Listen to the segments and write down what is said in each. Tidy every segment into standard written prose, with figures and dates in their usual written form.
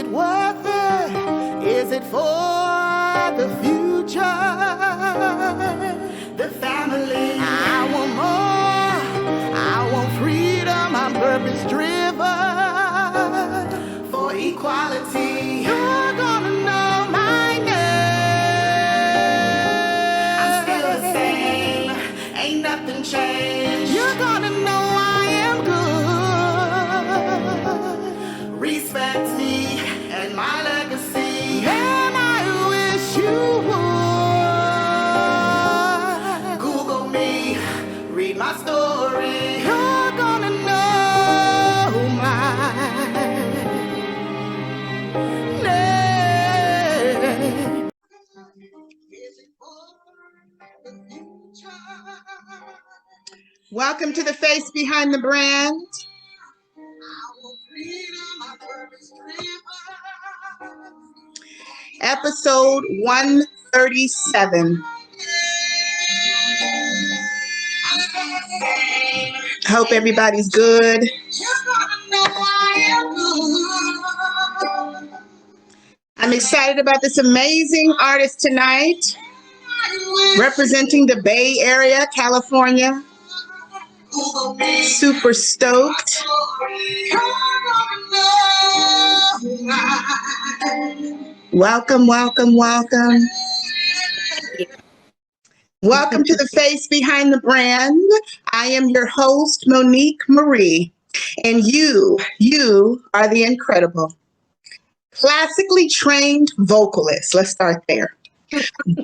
it worth it? Is it for the future? The family. I want more. I want freedom. I'm purpose driven for equality. You're gonna know my name. I'm still the same. Ain't nothing changed. You're gonna know I am good. Respect me and my legacy. And I wish you would Google me, read my story. You're gonna know my name. Welcome to the Face Behind the Brand. Episode 137. Hope everybody's good. I'm excited about this amazing artist tonight, representing the Bay Area, California. Super stoked. Welcome, welcome, welcome. Welcome to the Face Behind the Brand. I am your host, Monique Marie, and you are the incredible, classically trained vocalist. Let's start there.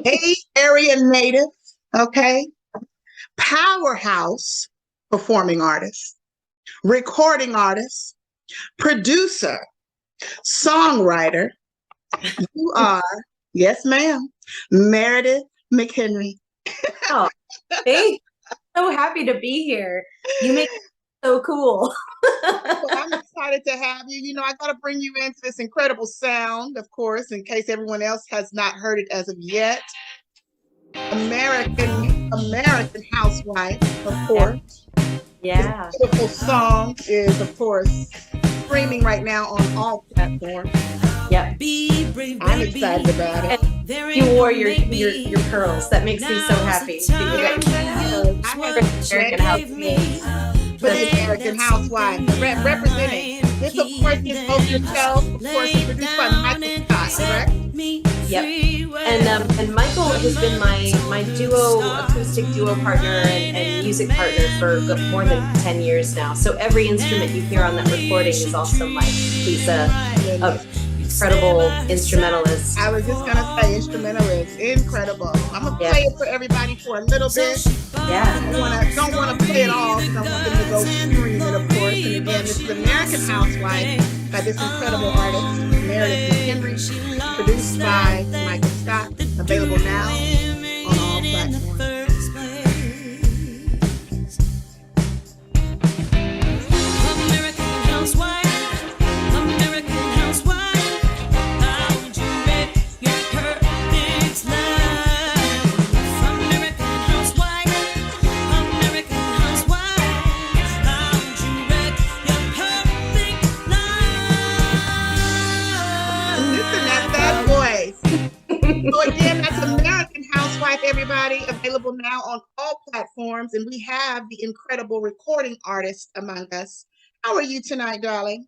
Bay Area native, okay? Powerhouse performing artist, recording artist, producer, songwriter. You are, yes ma'am, Meredith McHenry. Oh, thanks. So happy to be here. You make it so cool. Well, I'm excited to have you. You know, I got to bring you into this incredible sound, of course, in case everyone else has not heard it as of yet. American Housewife, of course. Yeah. This beautiful song is, of course, streaming right now on all platforms. Yep. I'm excited about it. And you wore your pearls. That makes me so happy. American Housewife. But it's American Housewife representing. This, of course, is both yourself, of course, produced by Michael Scott, correct? Yep. And Michael has been my acoustic duo partner and music partner for more than 10 years now. So every instrument you hear on that recording is also Mike. He's a incredible instrumentalist. I was just gonna say instrumentalist, incredible. I'm gonna play it for everybody for a little bit. Yeah. Don't want to play it all because I want them to go stream it, of course. And again, this is American Housewife by this incredible artist, Meredith McHenry, produced by Michael Scott, available now on all platforms. So again, that's American Housewife, everybody, available now on all platforms. And we have the incredible recording artist among us. How are you tonight, darling?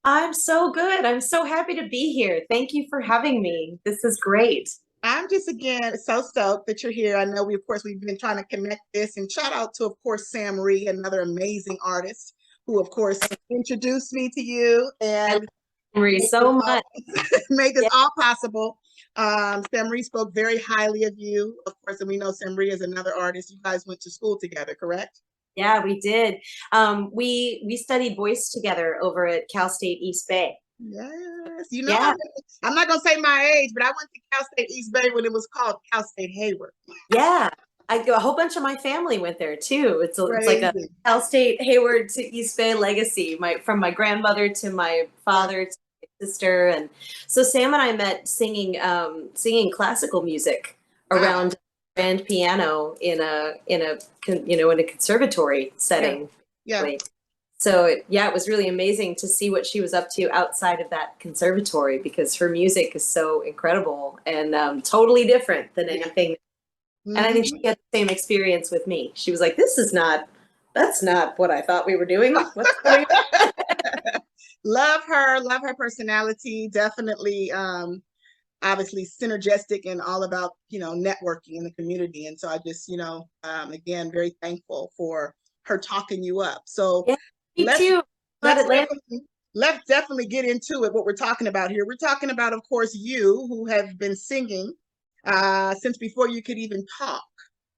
I'm so good. I'm so happy to be here. Thank you for having me. This is great. I'm just, again, so stoked that you're here. I know we've been trying to connect this, and shout out to, of course, Sam Ree, another amazing artist who, of course, introduced me to you and so much made this all possible. Sam Ree spoke very highly of you, of course, and we know Sam Ree is another artist. You guys went to school together, correct? Yeah, we did. We studied voice together over at Cal State East Bay. Yes, you know, yeah. I'm not gonna say my age, but I went to Cal State East Bay when it was called Cal State Hayward. Yeah, a whole bunch of my family went there too. It's like a Cal State Hayward to East Bay legacy. From my grandmother to my father to my sister, and so Sam and I met singing classical music around grand piano in a conservatory setting. Yeah. So yeah, it was really amazing to see what she was up to outside of that conservatory, because her music is so incredible and totally different than anything. And I think she had the same experience with me. She was like, that's not what I thought we were doing. What's going on? Love her personality. Definitely, obviously synergistic and all about, networking in the community. And so I just, again, very thankful for her talking you up. So yeah, me let's, too. let's definitely get into it, what we're talking about here. We're talking about, of course, you who have been singing since before you could even talk.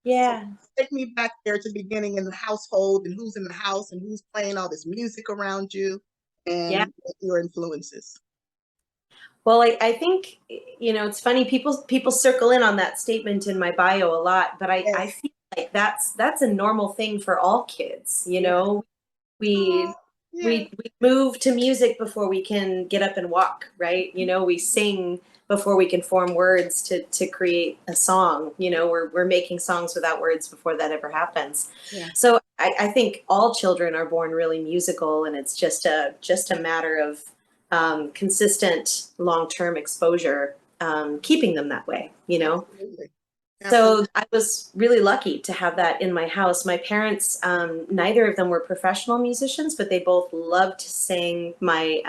Yeah. So take me back there to the beginning in the household, and who's in the house and who's playing all this music around you, and your influences. Well, I think, it's funny, people circle in on that statement in my bio a lot, but I feel like that's a normal thing for all kids. We move to music before we can get up and walk, right? We sing before we can form words to create a song. We're making songs without words before that ever happens. Yeah. So I think all children are born really musical, and it's just a matter of consistent long-term exposure, keeping them that way, Absolutely. So I was really lucky to have that in my house. My parents, neither of them were professional musicians, but they both loved to sing. My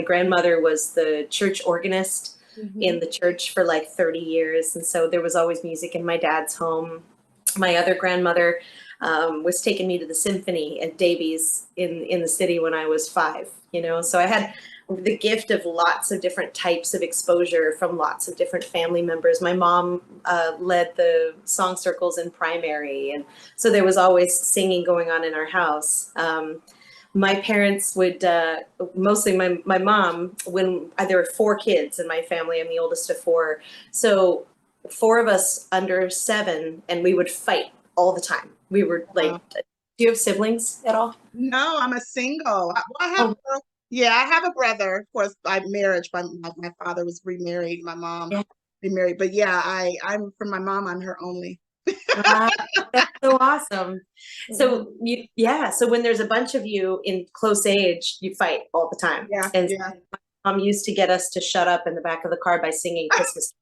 grandmother was the church organist in the church for like 30 years. And so there was always music in my dad's home. My other grandmother was taking me to the symphony at Davies in the city when I was 5, So I had the gift of lots of different types of exposure from lots of different family members. My mom led the song circles in primary, and so there was always singing going on in our house. My parents would, mostly my mom, when there were 4 kids in my family, I'm the oldest of 4, so 4 of us under 7, and we would fight all the time. We were like, do you have siblings at all? No, I'm a single. I have I have a brother, of course, by marriage. My father was remarried, my mom remarried. But I'm from my mom, I'm her only. That's so awesome. So so when there's a bunch of you in close age, you fight all the time. And my mom used to get us to shut up in the back of the car by singing Christmas.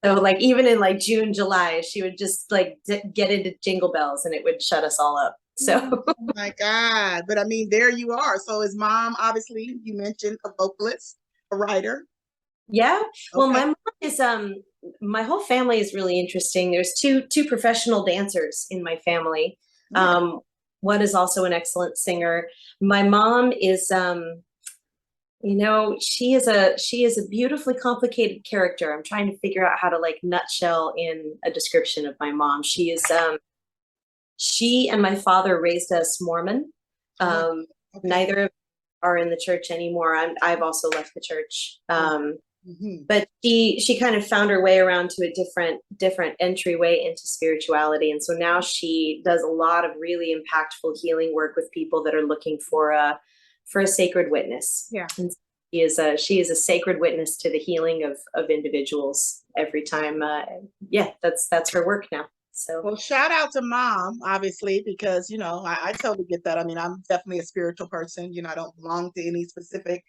So like even in like June, July, she would just like get into Jingle Bells, and it would shut us all up. So oh my God. But I mean, there you are. So is mom, obviously, you mentioned, a vocalist, a writer? Yeah. Well, my mom is my whole family is really interesting. There's two professional dancers in my family. One is also an excellent singer. My mom is she is a beautifully complicated character. I'm trying to figure out how to like nutshell in a description of my mom. She is she and my father raised us Mormon. Neither of them are in the church anymore. I've also left the church. But she kind of found her way around to a different entryway into spirituality. And so now she does a lot of really impactful healing work with people that are looking for a sacred witness. Yeah. And she is a sacred witness to the healing of individuals every time. That's her work now. So well, shout out to mom, obviously, because I totally get that. I mean, I'm definitely a spiritual person. I don't belong to any specific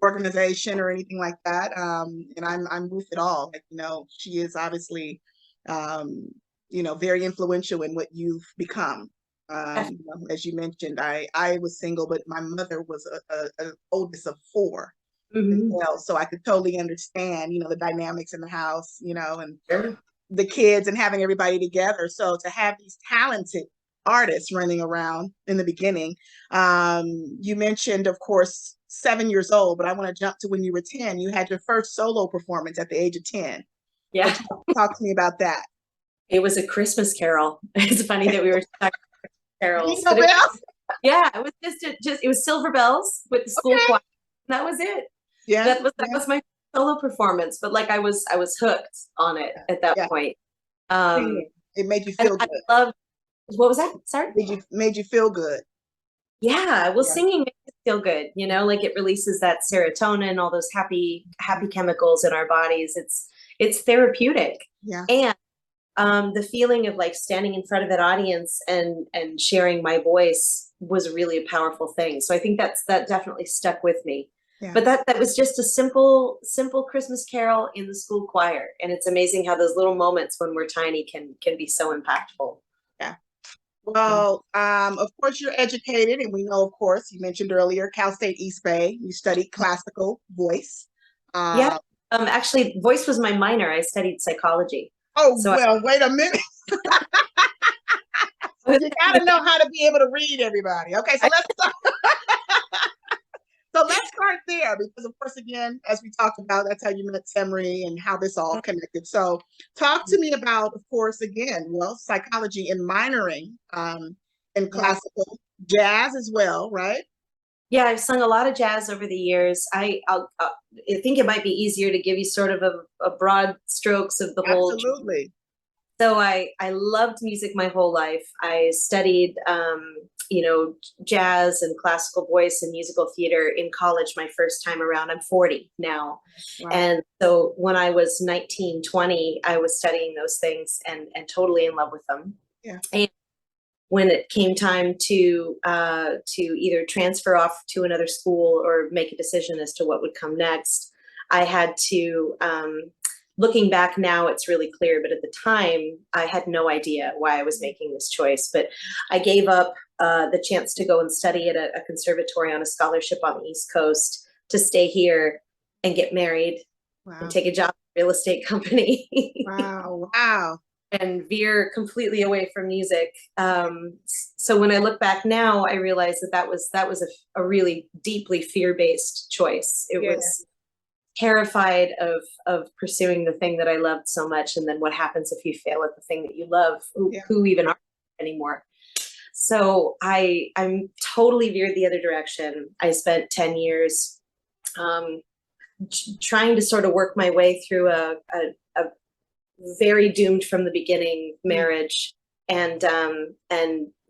organization or anything like that. And I'm with it all. Like, she is obviously very influential in what you've become. As you mentioned, I was single, but my mother was a oldest of 4 as well. So I could totally understand, the dynamics in the house, and the kids and having everybody together. So to have these talented artists running around in the beginning, you mentioned, of course, 7 years old, but I want to jump to when you were 10. You had your first solo performance at the age of 10. Yeah. Talk to me about that. It was a Christmas carol. It's funny that we were talking about carols. Jingle bells? It was just it was Silver Bells with the school choir. That was it. Yeah. That was my solo performance, but like I was hooked on it at that point. It made you feel good. I loved, what was that? Sorry? Made you feel good. Yeah, well, singing makes us feel good, like it releases that serotonin, all those happy chemicals in our bodies. It's therapeutic. Yeah. And the feeling of like standing in front of an audience and sharing my voice was really a powerful thing. So I think that definitely stuck with me. Yeah. But that was just a simple Christmas carol in the school choir. And it's amazing how those little moments when we're tiny can be so impactful. Yeah. Well, of course you're educated, and we know, of course, you mentioned earlier, Cal State East Bay, you studied classical voice. Yeah. Actually, voice was my minor. I studied psychology. Oh, so well, wait a minute. You gotta know how to be able to read, everybody. Okay, so let's start. So let's start there, because of course, again, as we talked about, that's how you met Semri and how this all connected. So talk to me about, of course, again, well, psychology and minoring in classical jazz as well, right? Yeah, I've sung a lot of jazz over the years. I think it might be easier to give you sort of a broad strokes of the whole. Absolutely. So I loved music my whole life. I studied, jazz and classical voice and musical theater in college my first time around. I'm 40 now. Wow. And so when I was 19, 20, I was studying those things and totally in love with them. Yeah. And when it came time to either transfer off to another school or make a decision as to what would come next, I had to, looking back now, it's really clear, but at the time, I had no idea why I was making this choice. But I gave up the chance to go and study at a conservatory on a scholarship on the East Coast to stay here and get married. Wow. And take a job in a real estate company. Wow. And veer completely away from music. So when I look back now, I realize that was a really deeply fear-based choice. It was terrified of pursuing the thing that I loved so much, and then what happens if you fail at the thing that you love? Who even are you anymore? So I'm totally veered the other direction. I spent 10 years trying to sort of work my way through a very doomed from the beginning marriage and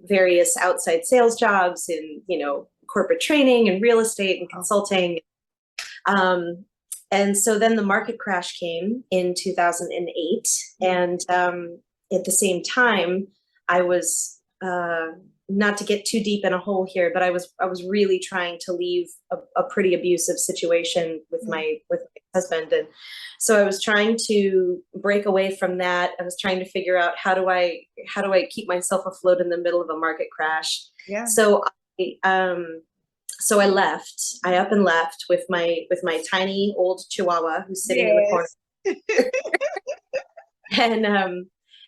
various outside sales jobs in, corporate training and real estate and consulting. And so then the market crash came in 2008. And at the same time, I was, not to get too deep in a hole here, but I was really trying to leave a pretty abusive situation with my husband. And so I was trying to break away from that. I was trying to figure out how do I keep myself afloat in the middle of a market crash. Yeah. So I left. I up and left with my tiny old Chihuahua who's sitting in the corner.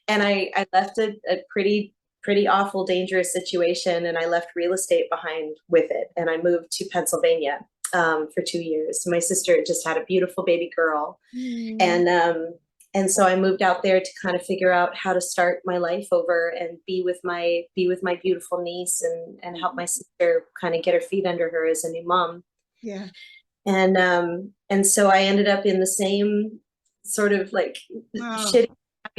And I left a pretty awful, dangerous situation, and I left real estate behind with it. And I moved to Pennsylvania for 2 years. My sister just had a beautiful baby girl, and so I moved out there to kind of figure out how to start my life over and be with my beautiful niece and help my sister kind of get her feet under her as a new mom. Yeah. And so I ended up in the same sort of like shitty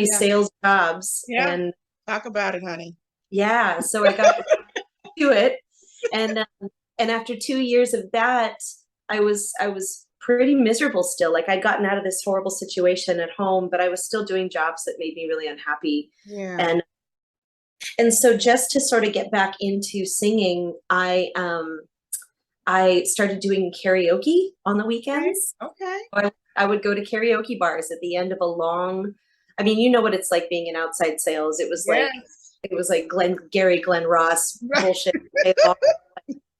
sales jobs. Yeah. And talk about it, honey. Yeah. So I got to it. And after 2 years of that, I was pretty miserable still. Like I'd gotten out of this horrible situation at home, but I was still doing jobs that made me really unhappy. Yeah. And so just to sort of get back into singing, I started doing karaoke on the weekends. Okay. So I would go to karaoke bars at the end of a long, I mean, you know what it's like being in outside sales. It was like Glenn Ross bullshit.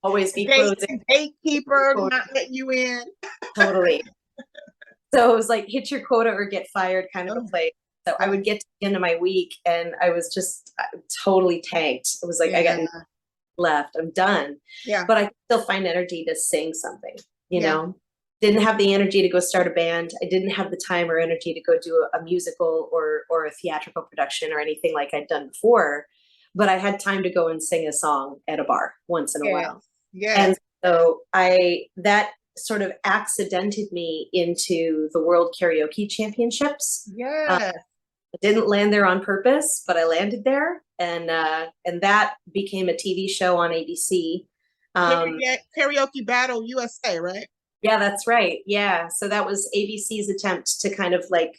Always be closing. Gatekeeper not letting you in. Totally. So it was like hit your quota or get fired kind of a place. So I would get to the end of my week and I was just totally tanked. It was like, I got nothing left. I'm done. Yeah. But I could still find energy to sing something, you know? Didn't have the energy to go start a band. I didn't have the time or energy to go do a musical or a theatrical production or anything like I'd done before. But I had time to go and sing a song at a bar once in a while. Yeah. And so that sort of accidented me into the World Karaoke Championships. Yeah. I didn't land there on purpose, but I landed there. And that became a TV show on ABC. Karaoke Battle USA, right? Yeah, that's right. Yeah. So that was ABC's attempt to kind of like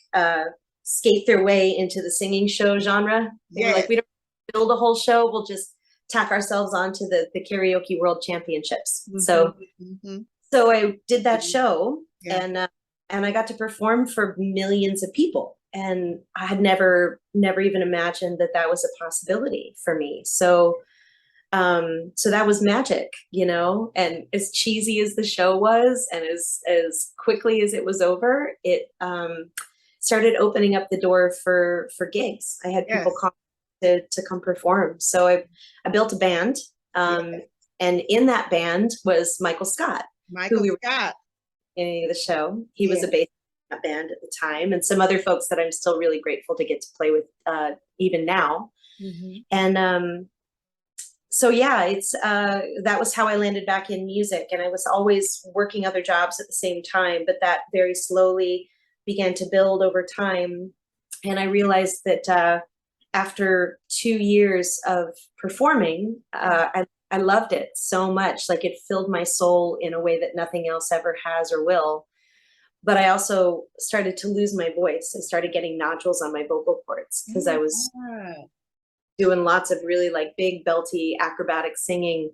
skate their way into the singing show genre. Yeah. Like, we don't build a whole show. We'll just tack ourselves onto the karaoke world championships. Mm-hmm. So I did that show, yeah. and I got to perform for millions of people. And I had never even imagined that that was a possibility for me. So that was magic, you know, and as cheesy as the show was, and as quickly as it was over, it started opening up the door for gigs. I had people call to come perform. So I built a band, and in that band was Michael Scott. Michael Scott. In the show. He was a bass in that band at the time, and some other folks that I'm still really grateful to get to play with even now. Mm-hmm. And so yeah, it's that was how I landed back in music, and I was always working other jobs at the same time, but that very slowly began to build over time. And I realized that after 2 years of performing, I loved it so much. Like, it filled my soul in a way that nothing else ever has or will. But I also started to lose my voice. I started getting nodules on my vocal cords because I was doing lots of really like big belty acrobatic singing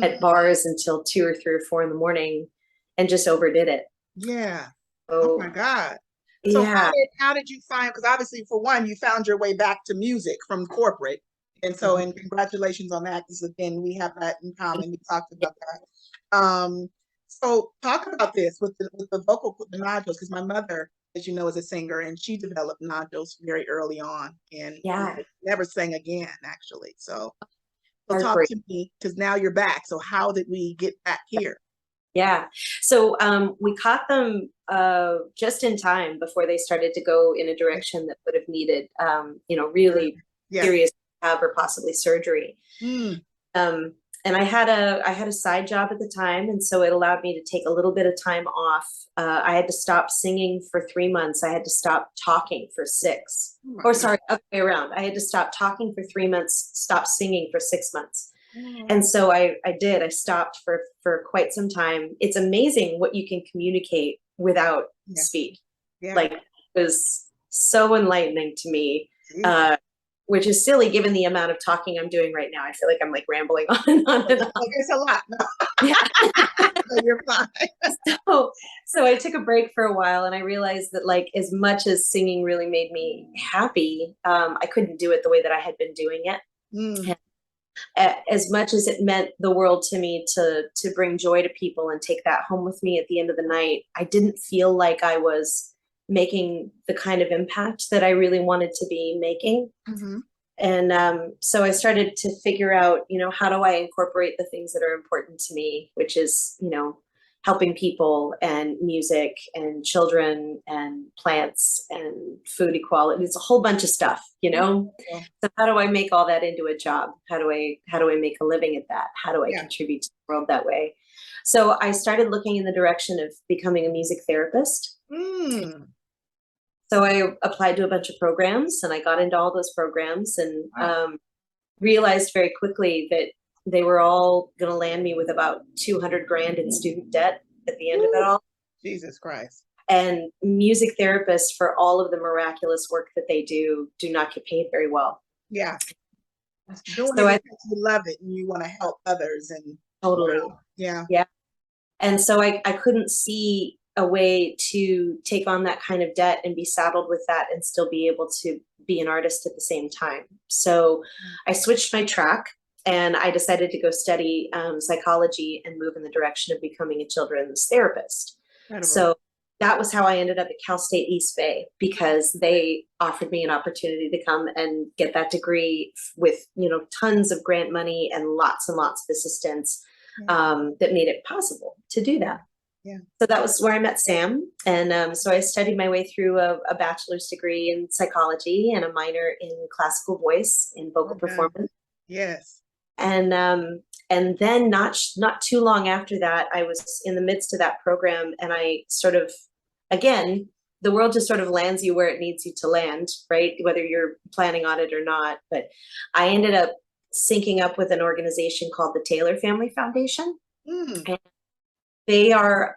at bars until 2 or 3 or 4 in the morning, and just overdid it. Yeah. So, oh my God. So yeah. how did you find, because obviously for one, you found your way back to music from corporate. And so, and congratulations on that, because again, we have that in common. We talked about that. So talk about this with the vocal, the nodules, because my mother, as you know, is a singer, and she developed nodules very early on, and never sang again, actually. So talk to me, because now you're back. So how did we get back here? Yeah. So we caught them just in time before they started to go in a direction that would have needed, really serious rehab or possibly surgery. And I had a side job at the time, and so it allowed me to take a little bit of time off. I had to stop singing for 3 months. I had to stop talking for 6. Other way around. I had to stop talking for 3 months, stop singing for 6 months. And so I did. I stopped for quite some time. It's amazing what you can communicate without speech. Like, it was so enlightening to me, which is silly given the amount of talking I'm doing right now. I feel like I'm like rambling on and on and on. It's a lot. No, you're fine. So I took a break for a while, and I realized that, like, as much as singing really made me happy, I couldn't do it the way that I had been doing it. As much as it meant the world to me to bring joy to people and take that home with me at the end of the night, I didn't feel like I was making the kind of impact that I really wanted to be making. And so I started to figure out, how do I incorporate the things that are important to me, which is, helping people and music and children and plants and food equality. It's a whole bunch of stuff, So how do I make all that into a job? How do I make a living at that? How do I contribute to the world that way? So I started looking in the direction of becoming a music therapist. So I applied to a bunch of programs, and I got into all those programs, and realized very quickly that they were all going to land me with about 200 grand in student debt at the end of it all. Jesus Christ. And music therapists, for all of the miraculous work that they do not get paid very well. Yeah. So you love it and you want to help others. And totally. Yeah. And so I couldn't see a way to take on that kind of debt and be saddled with that and still be able to be an artist at the same time. So I switched my track, and I decided to go study psychology and move in the direction of becoming a children's therapist. Incredible. So that was how I ended up at Cal State East Bay, because they offered me an opportunity to come and get that degree with, tons of grant money and lots of assistance that made it possible to do that. Yeah. So that was where I met Sam. And so I studied my way through a bachelor's degree in psychology and a minor in classical voice and vocal performance. Yes. And then not too long after that, I was in the midst of that program, and I sort of, again, the world just sort of lands you where it needs you to land, right? Whether you're planning on it or not. But I ended up syncing up with an organization called the Taylor Family Foundation. And they are,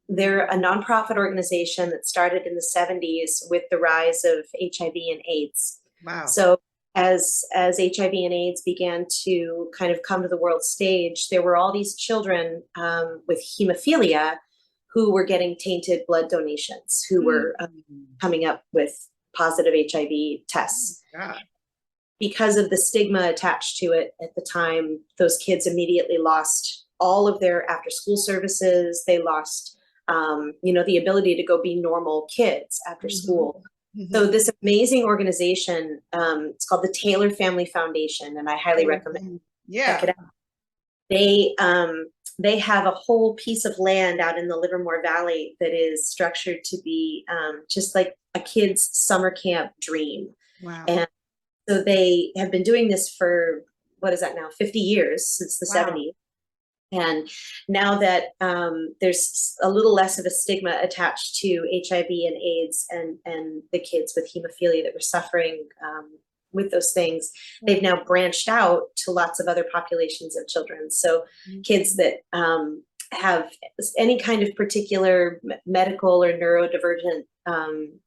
they're a nonprofit organization that started in the 70s with the rise of HIV and AIDS. Wow. So as HIV and AIDS began to kind of come to the world stage, there were all these children with hemophilia who were getting tainted blood donations, who were coming up with positive HIV tests. God. Because of the stigma attached to it at the time, those kids immediately lost all of their after school services. They lost, the ability to go be normal kids after school. So this amazing organization, it's called the Taylor Family Foundation, and I highly recommend check it out. They have a whole piece of land out in the Livermore Valley that is structured to be just like a kid's summer camp dream. Wow. And so they have been doing this for, what is that now, 50 years, since the 70s. And now that there's a little less of a stigma attached to HIV and AIDS and the kids with hemophilia that were suffering with those things, they've now branched out to lots of other populations of children. So kids that have any kind of particular medical or neurodivergent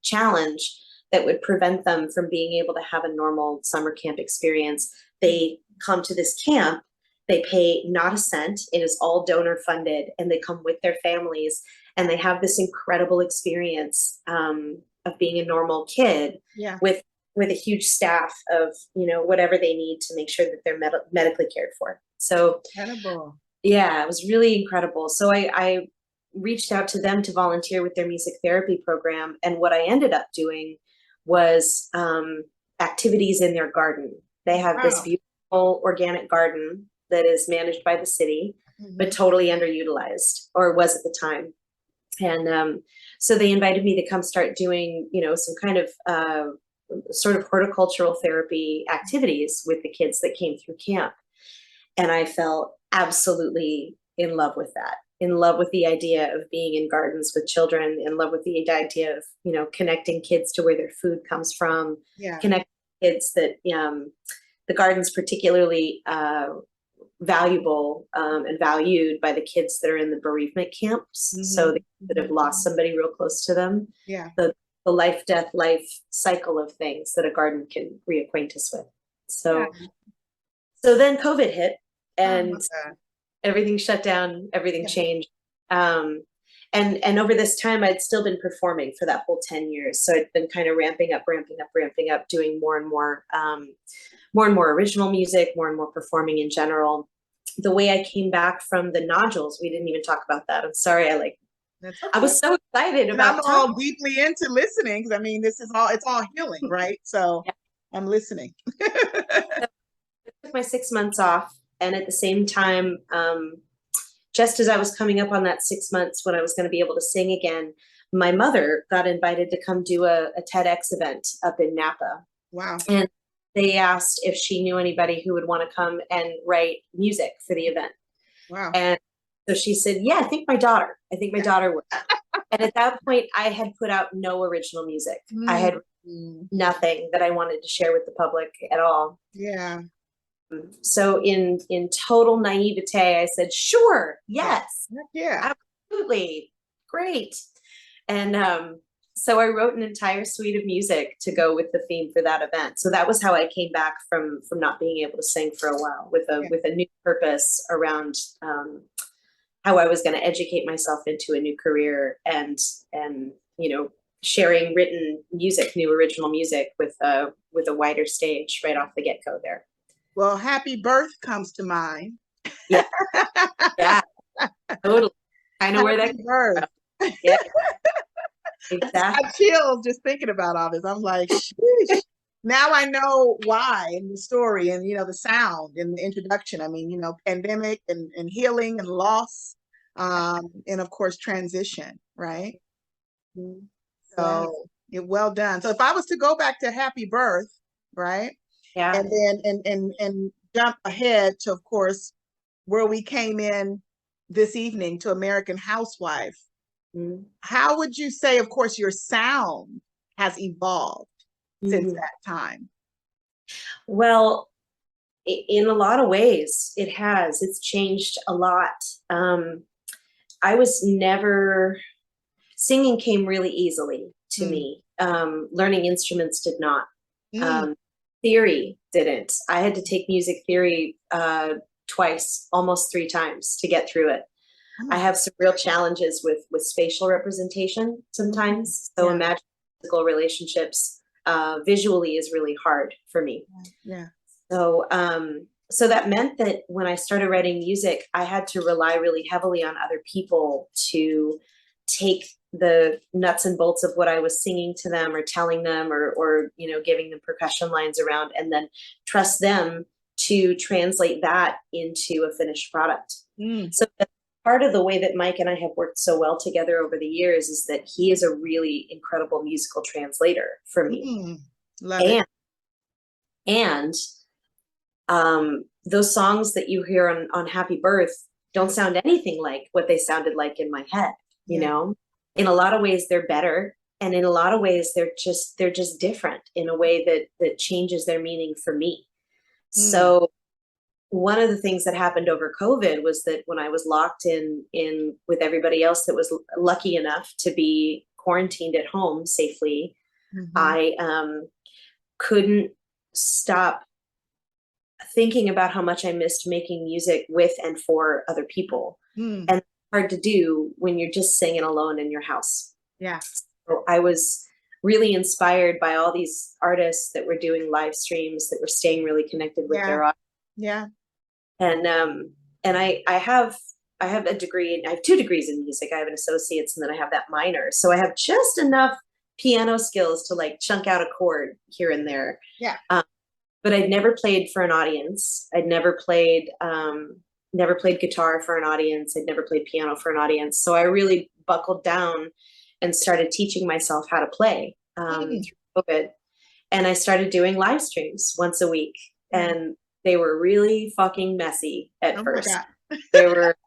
challenge that would prevent them from being able to have a normal summer camp experience, they come to this camp. They pay not a cent. It is all donor funded, and they come with their families, and they have this incredible experience of being a normal kid with a huge staff of, whatever they need to make sure that they're medically cared for. So incredible. Yeah, it was really incredible. So I reached out to them to volunteer with their music therapy program. And what I ended up doing was activities in their garden. They have this beautiful organic garden that is managed by the city, but totally underutilized, or was at the time. And so they invited me to come start doing, some kind of sort of horticultural therapy activities with the kids that came through camp. And I fell absolutely in love with that, in love with the idea of being in gardens with children, in love with the idea of, connecting kids to where their food comes from, connecting kids that the garden's particularly valuable and valued by the kids that are in the bereavement camps. So the kids that have lost somebody real close to them. The life, death, life cycle of things that a garden can reacquaint us with. So then COVID hit, and everything shut down, everything changed. And over this time, I'd still been performing for that whole 10 years. So I'd been kind of ramping up, doing more and more original music, more and more performing in general. The way I came back from the nodules, we didn't even talk about that. I'm sorry. That's okay. I was so excited about I'm all deeply into listening, because I mean, it's all healing, right? So I'm listening. I took my 6 months off. And at the same time, just as I was coming up on that 6 months when I was going to be able to sing again, my mother got invited to come do a TEDx event up in Napa. Wow. And they asked if she knew anybody who would want to come and write music for the event. Wow. And so she said, yeah, I think my daughter would. And at that point, I had put out no original music. I had nothing that I wanted to share with the public at all. Yeah. So in total naivete, I said, sure, yes. Yeah. Absolutely. Great. And so I wrote an entire suite of music to go with the theme for that event. So that was how I came back from not being able to sing for a while, with a new purpose around how I was going to educate myself into a new career, and sharing written music, new original music with a wider stage right off the get-go there. Well, Happy Birth comes to mind. Yeah. Totally. I know where that birth. Yeah. Exactly. I got chills just thinking about all this. I'm like, sheesh. Now I know why, in the story, and the sound in the introduction. I mean, pandemic and healing and loss, and of course transition, right? So well done. So if I was to go back to Happy Birth, right? Yeah. And then and jump ahead to, of course, where we came in this evening, to American Housewife. How would you say, of course, your sound has evolved since that time? Well, in a lot of ways, it has. It's changed a lot. I was never, singing came really easily to me. Learning instruments did not. theory didn't. I had to take music theory twice, almost 3 times to get through it. I have some real challenges with spatial representation sometimes. So imagine physical relationships visually is really hard for me. Yeah. So so that meant that when I started writing music, I had to rely really heavily on other people to take the nuts and bolts of what I was singing to them or telling them or you know, giving them percussion lines around, and then trust them to translate that into a finished product. So that's part of the way that Mike and I have worked so well together over the years is that he is a really incredible musical translator for me. Love it. And those songs that you hear on Happy Birth don't sound anything like what they sounded like in my head, you know? In a lot of ways they're better, and in a lot of ways they're just different in a way that changes their meaning for me. So one of the things that happened over COVID was that when I was locked in with everybody else that was lucky enough to be quarantined at home safely, I couldn't stop thinking about how much I missed making music with and for other people. And it's hard to do when you're just singing alone in your house. Yeah. So I was really inspired by all these artists that were doing live streams, that were staying really connected with their audience. Yeah. And I have a degree, I have 2 degrees in music. I have an associate's and then I have that minor. So I have just enough piano skills to like chunk out a chord here and there. Yeah. But I'd never played for an audience. I'd never played guitar for an audience. I'd never played piano for an audience. So I really buckled down and started teaching myself how to play through COVID. And I started doing live streams once a week. And they were really fucking messy at first. They were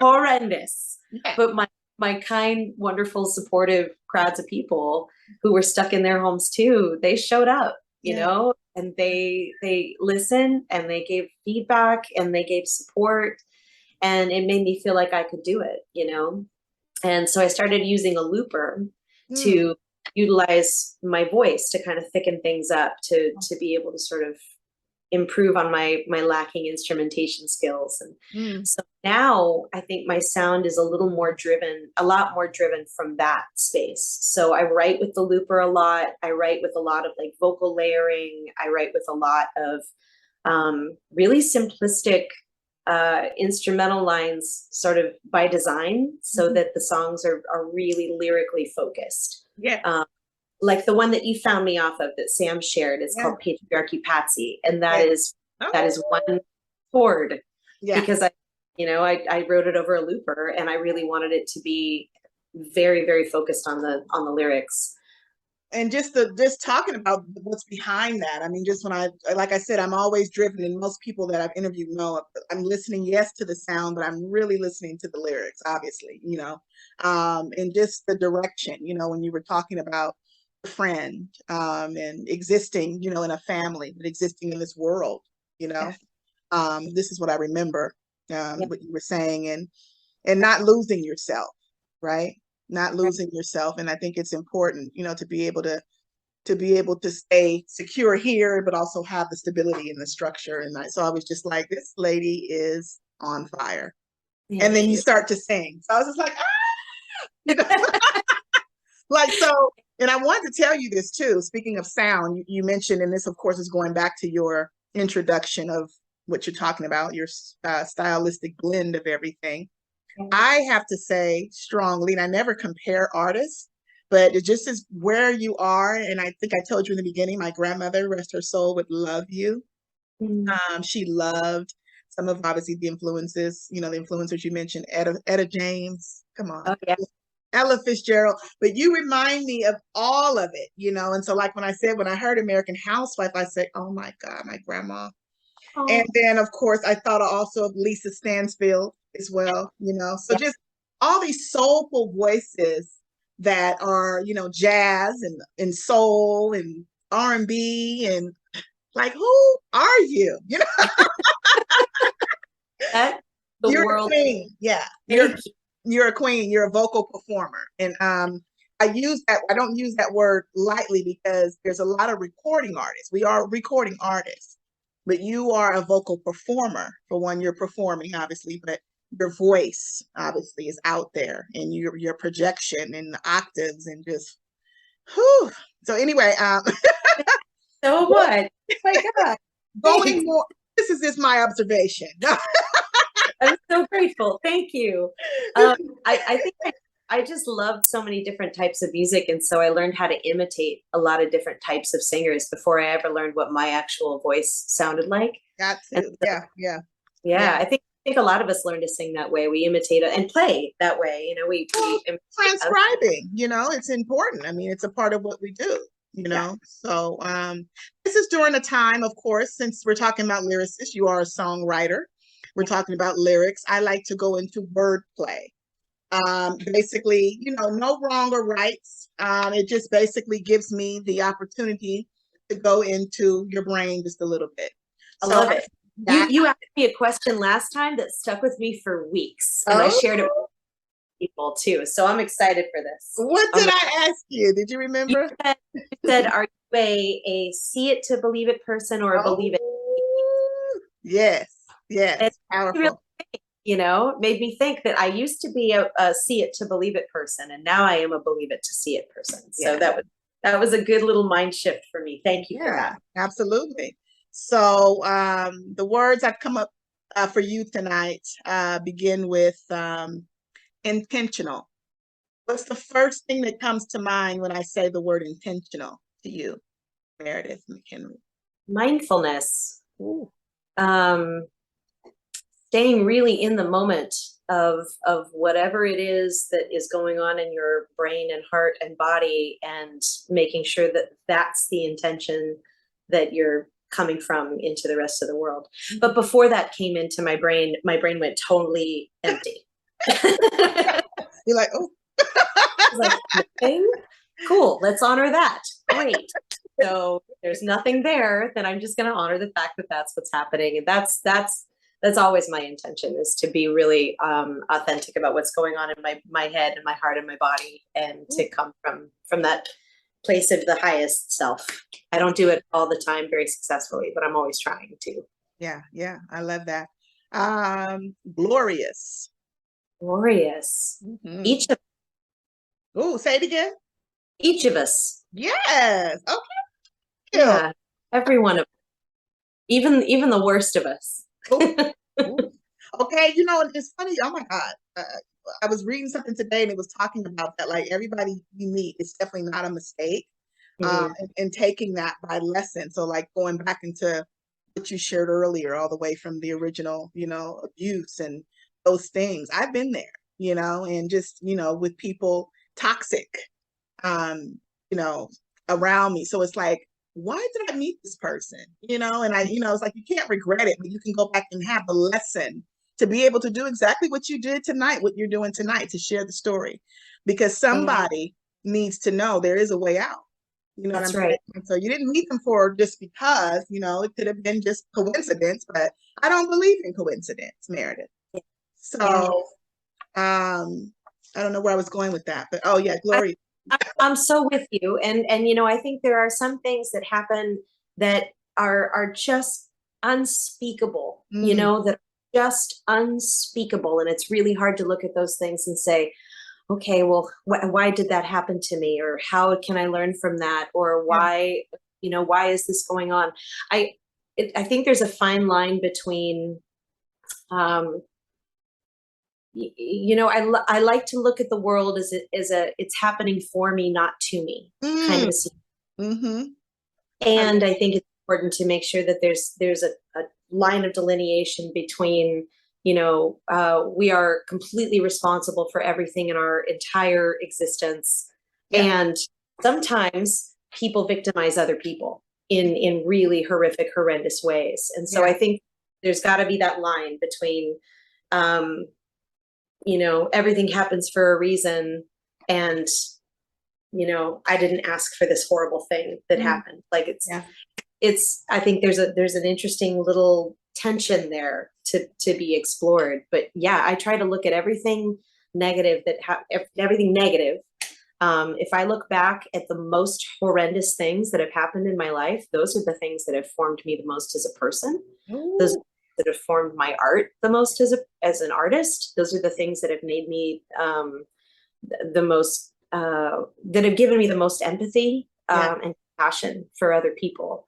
horrendous. But my kind, wonderful, supportive crowds of people who were stuck in their homes too, they showed up, you know, and they listened and they gave feedback and they gave support, and it made me feel like I could do it, you know. And so I started using a looper to utilize my voice to kind of thicken things up, to be able to sort of improve on my lacking instrumentation skills. And so now I think my sound is a lot more driven from that space. So I write with the looper a lot. I write with a lot of like vocal layering. I write with a lot of really simplistic instrumental lines sort of by design, so that the songs are really lyrically focused. Like the one that you found me off of that Sam shared, it's called Patriarchy Patsy. And that is one chord, because I wrote it over a looper and I really wanted it to be very, very focused on the lyrics. And just talking about what's behind that. I mean, just like I said, I'm always driven, and most people that I've interviewed know I'm listening, yes, to the sound, but I'm really listening to the lyrics, obviously, you know, and just the direction, you know, when you were talking about a friend and existing, you know, in a family, but existing in this world, you know, this is what I remember, what you were saying, and not losing yourself, right? Not losing yourself. And I think it's important, you know, to be able to stay secure here, but also have the stability and the structure. And so I was just like, this lady is on fire. And then you start to sing. So I was just like, you know? Like, so, and I wanted to tell you this too. Speaking of sound, you mentioned, and this of course is going back to your introduction of what you're talking about, your stylistic blend of everything. I have to say strongly, and I never compare artists, but it just is where you are. And I think I told you in the beginning, my grandmother, rest her soul, would love you. She loved some of obviously the influences, you know, the influencers you mentioned, Etta James, come on, Ella Fitzgerald, but you remind me of all of it, you know. And so like when I heard American Housewife, I said, oh my God, my grandma. And then, of course, I thought also of Lisa Stansfield as well, you know. So just all these soulful voices that are, you know, jazz and soul and R&B, and like, who are you? You know, you're a queen. Yeah, you're a queen. You're a vocal performer, and I use that. I don't use that word lightly because there's a lot of recording artists. We are recording artists, but you are a vocal performer. For one, you're performing, obviously, but your voice obviously is out there, and your projection and the octaves and just, whew. So anyway, So what? Oh my God. going more. This is just my observation. I'm so grateful. Thank you. I think I just loved so many different types of music. And so I learned how to imitate a lot of different types of singers before I ever learned what my actual voice sounded like. Got to. So, yeah. I think a lot of us learn to sing that way. We imitate it and play that way. You know, we transcribing, you know, it's important. I mean, it's a part of what we do, you know. So this is during a time, of course, since we're talking about lyricists, you are a songwriter. We're talking about lyrics. I like to go into wordplay. Basically, you know, no wrong or rights. It just basically gives me the opportunity to go into your brain just a little bit. I love it. You asked me a question last time that stuck with me for weeks, and I shared it with people too. So I'm excited for this. What did I ask you? Did you remember? You said, are you a see it to believe it person or a believe it? Yes. It's powerful. Really, you know, made me think that I used to be a see it to believe it person, and now I am a believe it to see it person. So that was a good little mind shift for me. Thank you for that. Absolutely. So the words I've come up for you tonight begin with intentional. What's the first thing that comes to mind when I say the word intentional to you, Meredith McHenry? Mindfulness. Ooh. Staying really in the moment of whatever it is that is going on in your brain and heart and body, and making sure that that's the intention that you're coming from into the rest of the world. But before that came into my brain went totally empty. You're like, oh. Like, nothing? Cool, let's honor that. Great. So there's nothing there, then I'm just going to honor the fact that that's what's happening. And that's always my intention, is to be really authentic about what's going on in my head and my heart and my body, and to come from that place of the highest self. I don't do it all the time very successfully, but I'm always trying to. Yeah. I love that. Glorious. Mm-hmm. Each of say it again. Each of us. Yes. Okay. Yeah. Every one of us. Even the worst of us. Ooh. Okay, you know, it's funny. Oh my God. I was reading something today, and it was talking about that. Like, everybody you meet is definitely not a mistake. And taking that by lesson. So, like, going back into what you shared earlier, all the way from the original, you know, abuse and those things. I've been there, you know, and just, you know, with people toxic, you know, around me. So it's like, why did I meet this person? You know, and it's like, you can't regret it, but you can go back and have the lesson to be able to do exactly what you did tonight, what you're doing tonight, to share the story, because somebody needs to know there is a way out. You know what I'm saying? So you didn't meet them for just because, you know, it could have been just coincidence, but I don't believe in coincidence, Meredith. So I don't know where I was going with that, but Gloria. I'm so with you. And, you know, I think there are some things that happen that are just unspeakable, you know, that are just unspeakable. And it's really hard to look at those things and say, okay, well, why did that happen to me? Or how can I learn from that? Or why, you know, why is this going on? I think there's a fine line between, you know, I like to look at the world as it's happening for me, not to me, kind of a And I think it's important to make sure that there's a line of delineation between, you know, we are completely responsible for everything in our entire existence. And sometimes people victimize other people in really horrific, horrendous ways. And so I think there's got to be that line between, you know, everything happens for a reason, and, you know, I didn't ask for this horrible thing that happened. Like it's, I think there's an interesting little tension there to be explored. But yeah, I try to look at everything negative everything negative If I look back at the most horrendous things that have happened in my life, those are the things that have formed me the most as a person. Ooh. Those that have formed my art the most as an artist. Those are the things that have made me the most, that have given me the most empathy and compassion for other people.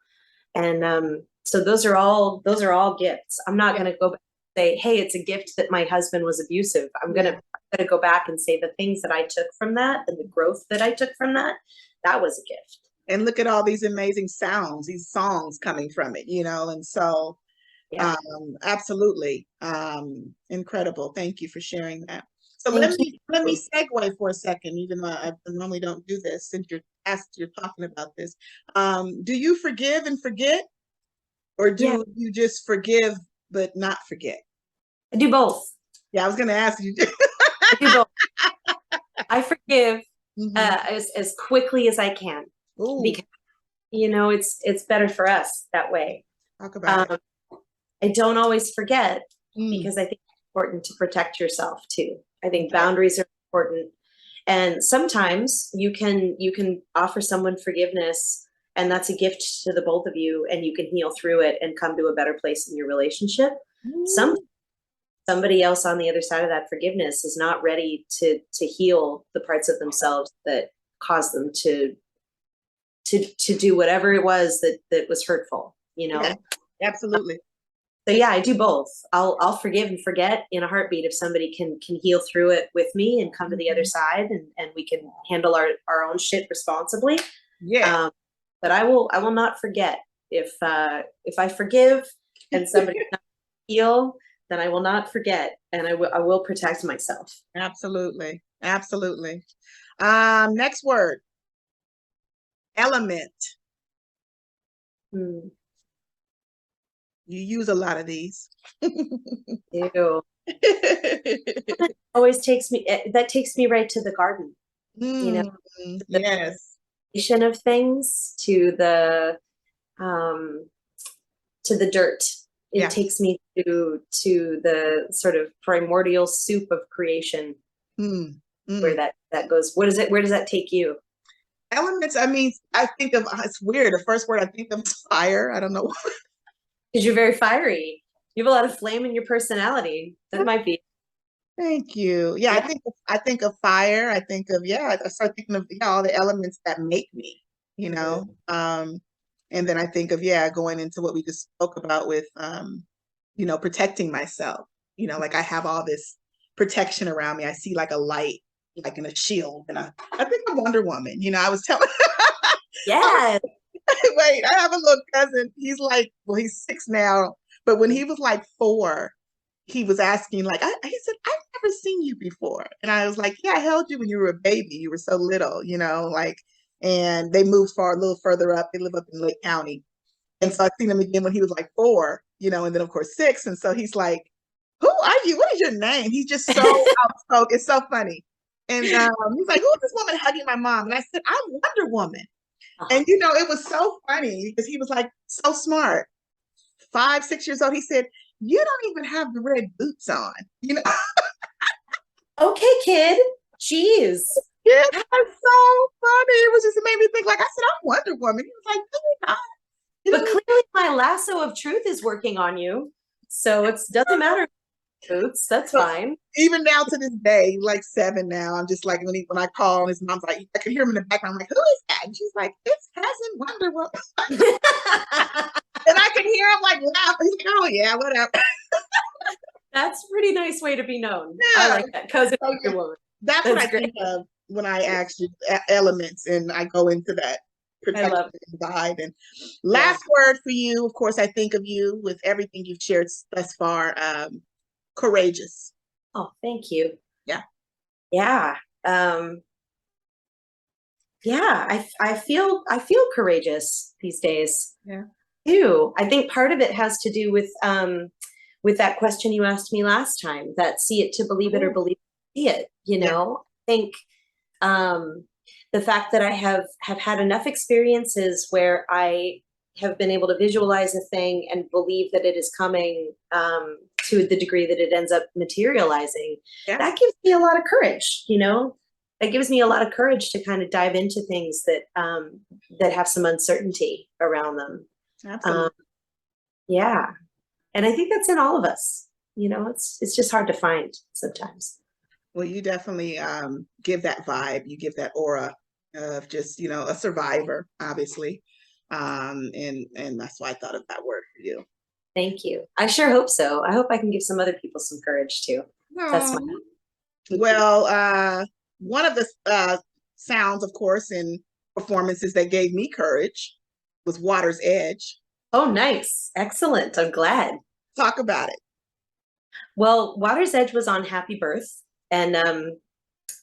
And so those are all gifts. I'm not going to go back and say, hey, it's a gift that my husband was abusive. I'm going to go back and say the things that I took from that and the growth that I took from that, that was a gift. And look at all these amazing sounds, these songs coming from it, you know, and so absolutely incredible. Thank you for sharing that. So let me segue for a second, even though I normally don't do this, since you're talking about this. Do you forgive and forget, or do you just forgive but not forget? I do both. Yeah, I was going to ask you. I do both. I forgive as quickly as I can. Ooh. Because you know it's better for us that way. Talk about it. I don't always forget because I think it's important to protect yourself too. I think boundaries are important, and sometimes you can offer someone forgiveness, and that's a gift to the both of you, and you can heal through it and come to a better place in your relationship. Somebody else on the other side of that forgiveness is not ready to heal the parts of themselves that caused them to do whatever it was that was hurtful, you know? Yeah, absolutely. So yeah, I do both. I'll forgive and forget in a heartbeat if somebody can heal through it with me and come to the other side, and we can handle our own shit responsibly. Yeah. But I will not forget. If I forgive and somebody does not heal, then I will not forget, and I will protect myself. Absolutely. Absolutely. Next word. Element. You use a lot of these. Ew. Always takes me right to the garden. You know, yes. Of things to the dirt. It takes me to the sort of primordial soup of creation. Where that goes. What is it? Where does that take you? Elements. I mean, I think of, it's weird. The first word I think of is fire. I don't know. Because you're very fiery. You have a lot of flame in your personality. That might be. Thank you. Yeah, I think of fire. I think of I start thinking of all the elements that make me, you know. And then I think of going into what we just spoke about with you know, protecting myself. You know, like I have all this protection around me. I see like a light, like in a shield, and I think of Wonder Woman. You know, I was telling. Yes. Wait, I have a little cousin. He's like, well, he's 6 now, but when he was like 4, he was asking, like, he said, I've never seen you before. And I was like, yeah, I held you when you were a baby. You were so little, you know, like, and they moved a little further up. They live up in Lake County. And so I seen him again when he was like 4, you know, and then of course 6. And so he's like, who are you? What is your name? He's just so outspoken. It's so funny. And he's like, who is this woman hugging my mom? And I said, I'm Wonder Woman. And, you know, it was so funny because he was like so smart. 5, 6 years old. He said, you don't even have the red boots on, you know? Okay, kid. Jeez. Yeah, that's so funny. It was just, it made me think, like, I said, I'm Wonder Woman. He was like, no, you're not. But clearly my lasso of truth is working on you. So it doesn't matter. Boots, that's fine. Even now to this day, like 7 now, I'm just like, when I call, and his mom's like, I can hear him in the background. I'm like, who is that? And she's like, it's cousin Wonder Woman. And I can hear him like laugh. He's like, oh yeah, whatever. That's a pretty nice way to be known. Yeah. I like that. Cousin Wonder Woman. That's what I think of when I ask you elements, and I go into that protection and guide. And last word for you, of course, I think of you with everything you've shared thus far. Courageous. Oh, thank you. Yeah. Yeah. I feel courageous these days. Yeah. Too. I think part of it has to do with that question you asked me last time, that see it to believe it or believe it to see it, you know. I think the fact that I have had enough experiences where I have been able to visualize a thing and believe that it is coming to the degree that it ends up materializing, that gives me a lot of courage, you know. that gives me a lot of courage to kind of dive into things that that have some uncertainty around them. Absolutely. Yeah. And I think that's in all of us. You know, it's just hard to find sometimes. Well, you definitely give that vibe. You give that aura of just, you know, a survivor, obviously. And that's why I thought of that word for you. Thank you. I sure hope so. I hope I can give some other people some courage too. That's my well, one of the sounds, of course, in performances that gave me courage was Water's Edge. Oh, nice. Excellent. I'm glad. Talk about it. Well, Water's Edge was on Happy Birth. And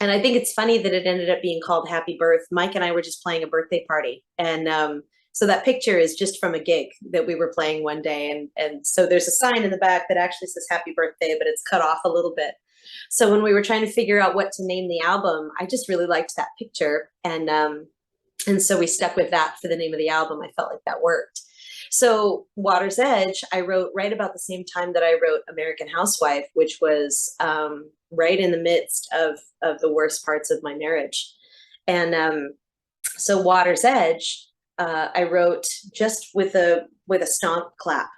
I think it's funny that it ended up being called Happy Birth. Mike and I were just playing a birthday party. And so that picture is just from a gig that we were playing one day. And so there's a sign in the back that actually says Happy Birthday, but it's cut off a little bit. So when we were trying to figure out what to name the album, I just really liked that picture. And so we stuck with that for the name of the album. I felt like that worked. So Water's Edge, I wrote right about the same time that I wrote American Housewife, which was right in the midst of the worst parts of my marriage. And so Water's Edge, I wrote just with a stomp clap.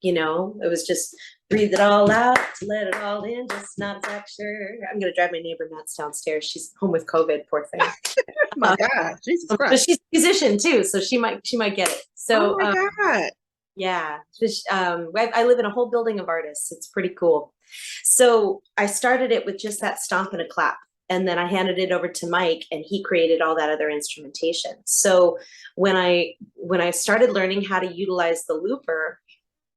You know, it was just breathe it all out, let it all in, just not exact sure. I'm gonna drive my neighbor nuts downstairs. She's home with COVID, poor thing. Oh my God, Jesus Christ! But she's a musician too, so she might get it. So, oh my God. Yeah, I live in a whole building of artists. It's pretty cool. So I started it with just that stomp and a clap. And then I handed it over to Mike and he created all that other instrumentation. So when I started learning how to utilize the looper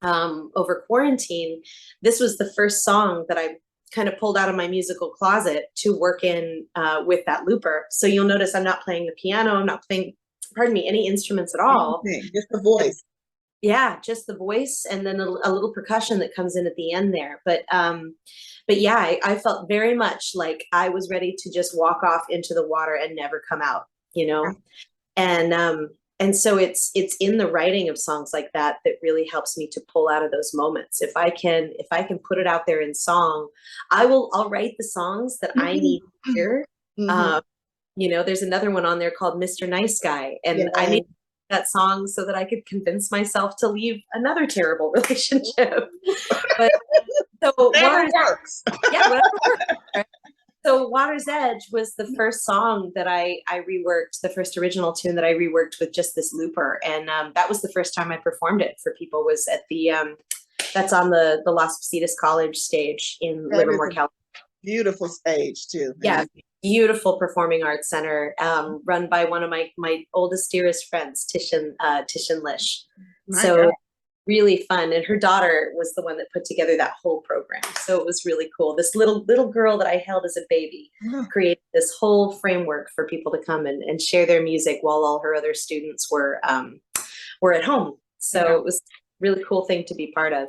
over quarantine, this was the first song that I kind of pulled out of my musical closet to work in with that looper. So you'll notice I'm not playing the piano. I'm not playing, pardon me, any instruments at all. Just the voice. Yeah, just the voice and then a little percussion that comes in at the end there. But yeah, I felt very much like I was ready to just walk off into the water and never come out, you know? And so it's in the writing of songs like that that really helps me to pull out of those moments. If I can put it out there in song, I'll write the songs that I need to hear. You know, there's another one on there called Mr. Nice Guy. And I need that song so that I could convince myself to leave another terrible relationship. But so whatever works. Yeah, whatever works. Right? So Water's Edge was the first song that I reworked, the first original tune that I reworked with just this looper. And that was the first time I performed it for people, was at the, that's on the Las Positas College stage in Livermore, California. Beautiful stage too. Yeah, beautiful performing arts center, run by one of my oldest, dearest friends, Tishan Lish. So really fun. And her daughter was the one that put together that whole program. So it was really cool. This little girl that I held as a baby created this whole framework for people to come and share their music while all her other students were at home. So it was a really cool thing to be part of.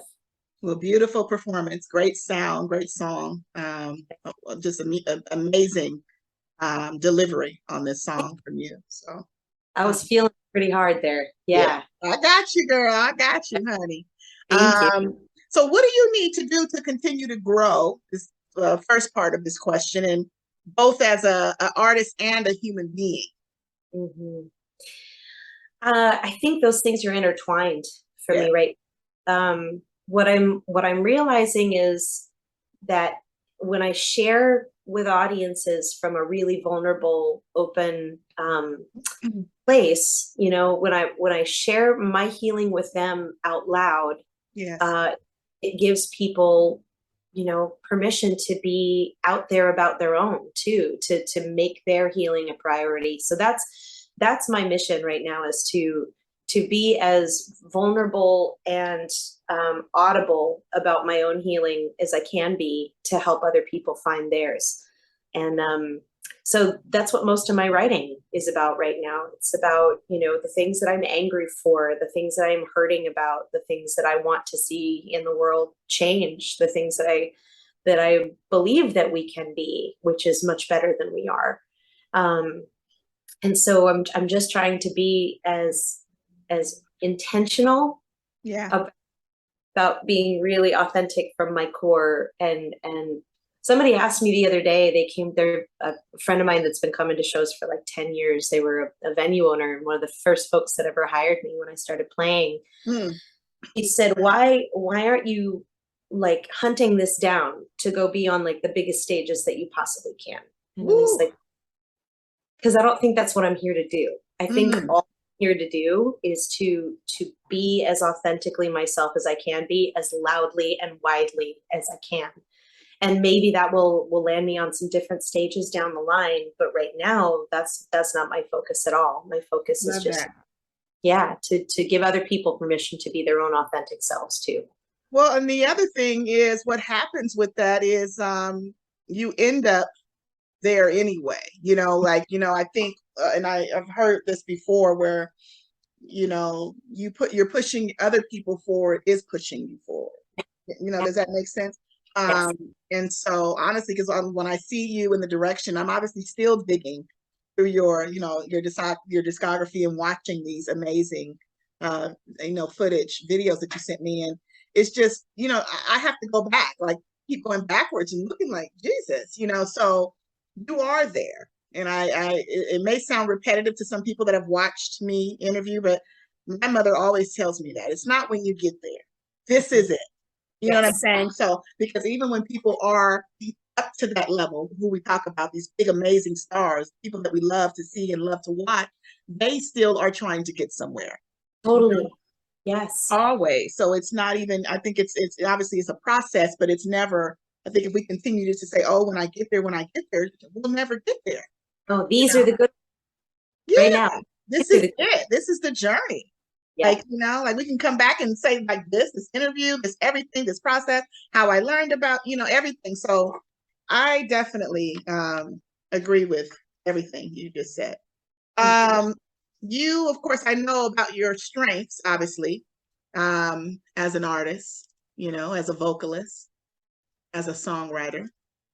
Well, beautiful performance, great sound, great song, just amazing delivery on this song from you. So I was feeling pretty hard there. Yeah. I got you, girl. I got you, honey. Thank you. So what do you need to do to continue to grow? This first part of this question, and both as an artist and a human being. I think those things are intertwined for me, right? What I'm realizing is that when I share with audiences from a really vulnerable, open place, you know, when I share my healing with them out loud, it gives people, you know, permission to be out there about their own too, to make their healing a priority. So that's my mission right now, is to be as vulnerable and audible about my own healing as I can be, to help other people find theirs. And so that's what most of my writing is about right now. It's about, you know, the things that I'm angry for, the things that I'm hurting about, the things that I want to see in the world change, the things that I believe that we can be, which is much better than we are. And so I'm just trying to be as intentional about being really authentic from my core and Somebody asked me the other day, they're a friend of mine that's been coming to shows for like 10 years. They were a venue owner and one of the first folks that ever hired me when I started playing. He said, why aren't you like hunting this down to go be on like the biggest stages that you possibly can? And I was like, because I don't think that's what I'm here to do. I think all I'm here to do is to be as authentically myself as I can be, as loudly and widely as I can. And maybe that will land me on some different stages down the line. But right now, that's not my focus at all. My focus is just, to give other people permission to be their own authentic selves too. Well, and the other thing is what happens with that is you end up there anyway, I think, and I've heard this before where, you're pushing other people forward is pushing you forward. Does that make sense? Yes. And so honestly, because when I see you in the direction, I'm obviously still digging through your discography and watching these amazing, footage videos that you sent me. And it's just, I have to go back, like keep going backwards and looking like Jesus, so you are there. And it may sound repetitive to some people that have watched me interview, but my mother always tells me that it's not when you get there. This is it. You know what I'm saying? So, because even when people are up to that level, who we talk about, these big, amazing stars, people that we love to see and love to watch, they still are trying to get somewhere. Totally. Yes. Always. So it's not even, I think it's obviously it's a process, but it's never, I think if we continue to say, oh, when I get there, we'll never get there. Oh, these are the good right now. This is it. This is the journey. Yeah. Like we can come back and say like this interview, this everything, this process, how I learned about, everything. So I definitely agree with everything you just said. You, of course, I know about your strengths, obviously, as an artist, as a vocalist, as a songwriter.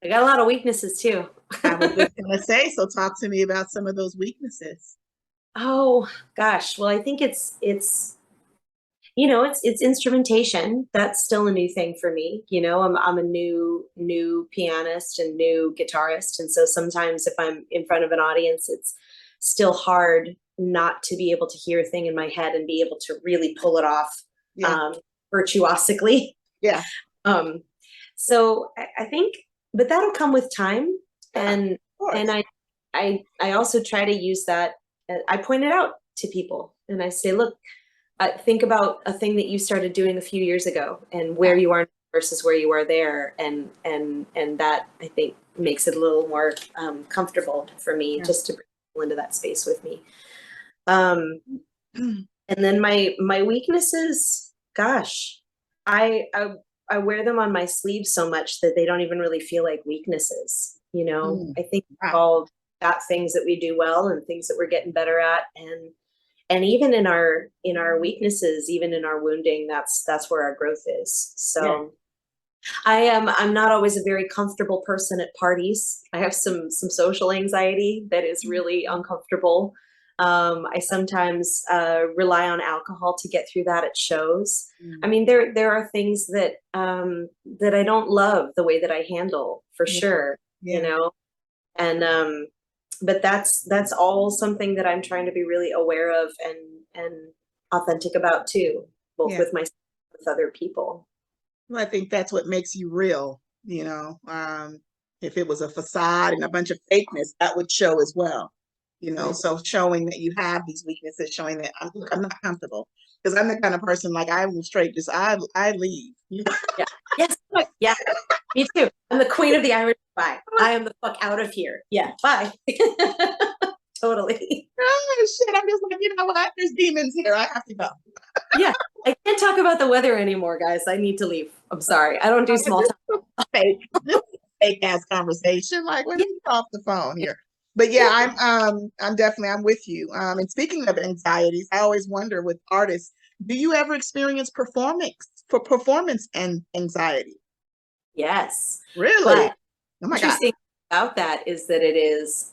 I got a lot of weaknesses too. I was just going to say, so talk to me about some of those weaknesses. Oh gosh. Well, I think it's instrumentation. That's still a new thing for me. I'm a new pianist and new guitarist. And so sometimes if I'm in front of an audience, it's still hard not to be able to hear a thing in my head and be able to really pull it off virtuosically. Yeah. So I think, but that'll come with time. And I also try to use that. I point it out to people and I say, look, think about a thing that you started doing a few years ago and where you are versus where you are there. And that I think makes it a little more comfortable for me just to bring people into that space with me. And then my weaknesses, gosh, I wear them on my sleeve so much that they don't even really feel like weaknesses. I think we've all got things that we do well and things that we're getting better at. And even in our weaknesses, even in our wounding, that's where our growth is. So I'm not always a very comfortable person at parties. I have some social anxiety that is really uncomfortable. I sometimes rely on alcohol to get through that at shows. I mean, there are things that that I don't love the way that I handle for sure, and but that's all something that I'm trying to be really aware of and authentic about too, both with myself and with other people. Well, I think that's what makes you real, if it was a facade and a bunch of fakeness, that would show as well. So showing that you have these weaknesses, showing that I'm not comfortable, because I'm the kind of person like I will straight just I leave. Yeah. Yes. Yeah. Me too. I'm the queen of the Irish bye. I am the fuck out of here. Yeah. Bye. Totally. Oh shit! I'm just like, you know what? There's demons here. I have to go. Yeah. I can't talk about the weather anymore, guys. I need to leave. I'm sorry. I don't do small talk. Fake ass conversation. Like, let me get off the phone here. But yeah, I'm with you. And speaking of anxieties, I always wonder with artists, do you ever experience performance and anxiety? Yes. Really? But oh my interesting about that is that it is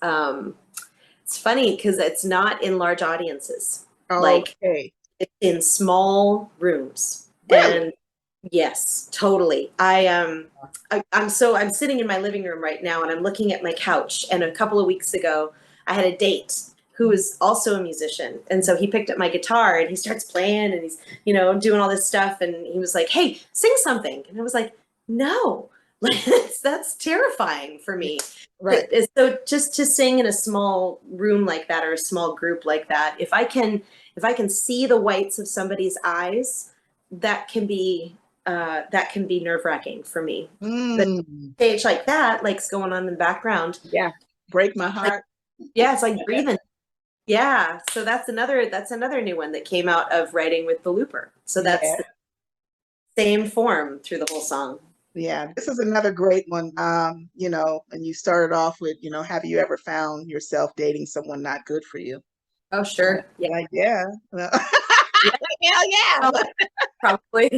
it's funny because it's not in large audiences. God. Like it's in small rooms. Really? And Yes, totally. I'm sitting in my living room right now and I'm looking at my couch, and a couple of weeks ago I had a date who is also a musician. And so he picked up my guitar and he starts playing and he's, doing all this stuff, and he was like, "Hey, sing something." And I was like, "No." Like that's terrifying for me. Right. So just to sing in a small room like that, or a small group like that, if I can see the whites of somebody's eyes, that can be nerve-wracking for me. But Mm. stage like that, like's going on in the background. Yeah. Break my heart. Yeah, it's like breathing. Yeah. So that's another new one that came out of writing with the looper. So that's Yeah. the same form through the whole song. Yeah. This is another great one. And you started off with, have you ever found yourself dating someone not good for you? Oh, sure. Yeah. Like, yeah. Well, Yeah. hell yeah. Oh, probably.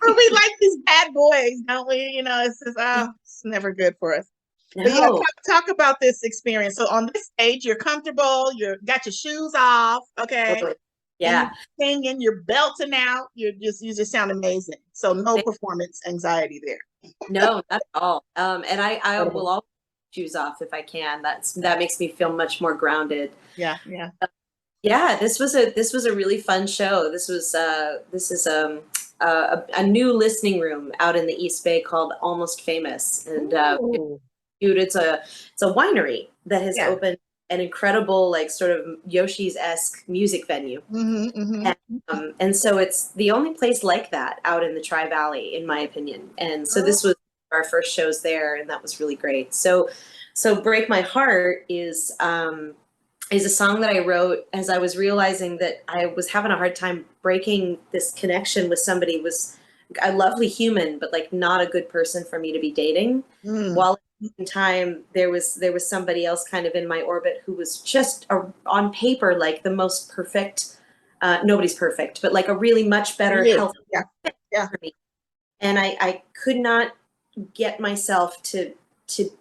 But we like these bad boys, don't we? It's just, it's never good for us. But yeah, No. talk about this experience. So on this stage, you're comfortable, you got your shoes off, okay? Totally. And Yeah. you're singing, you're belting out, you just sound amazing. So no performance anxiety there. No, not at all. And I will Incredible. always shoes off if I can. That makes me feel much more grounded. Yeah, yeah. Yeah, this was a really fun show. This is a new listening room out in the East Bay called Almost Famous, and Ooh. dude, it's a winery that has Yeah. opened an incredible, like, sort of Yoshi's-esque music venue. Mm-hmm. And so it's the only place like that out in the Tri-Valley, in my opinion. And so this was our first shows there, and that was really great. So Break My Heart is a song that I wrote as I was realizing that I was having a hard time breaking this connection with somebody who was a lovely human, but like not a good person for me to be dating. Mm. While at the same time, there was somebody else kind of in my orbit who was just on paper like the most perfect. Nobody's perfect, but like a really much better, Yeah. healthy Yeah. fit Yeah. for me. And I could not get myself to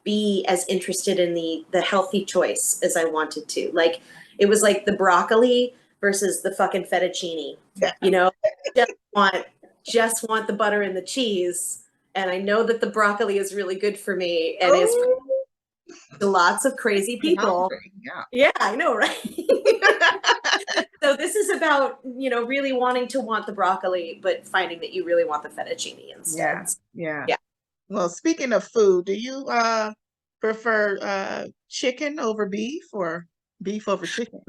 be as interested in the healthy choice as I wanted to. Like, it was like the broccoli versus the fucking fettuccine. Yeah. Just want the butter and the cheese. And I know that the broccoli is really good for me, and it's to lots of crazy people. Yeah. Yeah, I know, right? So this is about, really wanting to want the broccoli, but finding that you really want the fettuccine instead. Yeah. Yeah. Well, speaking of food, do you prefer chicken over beef or beef over chicken?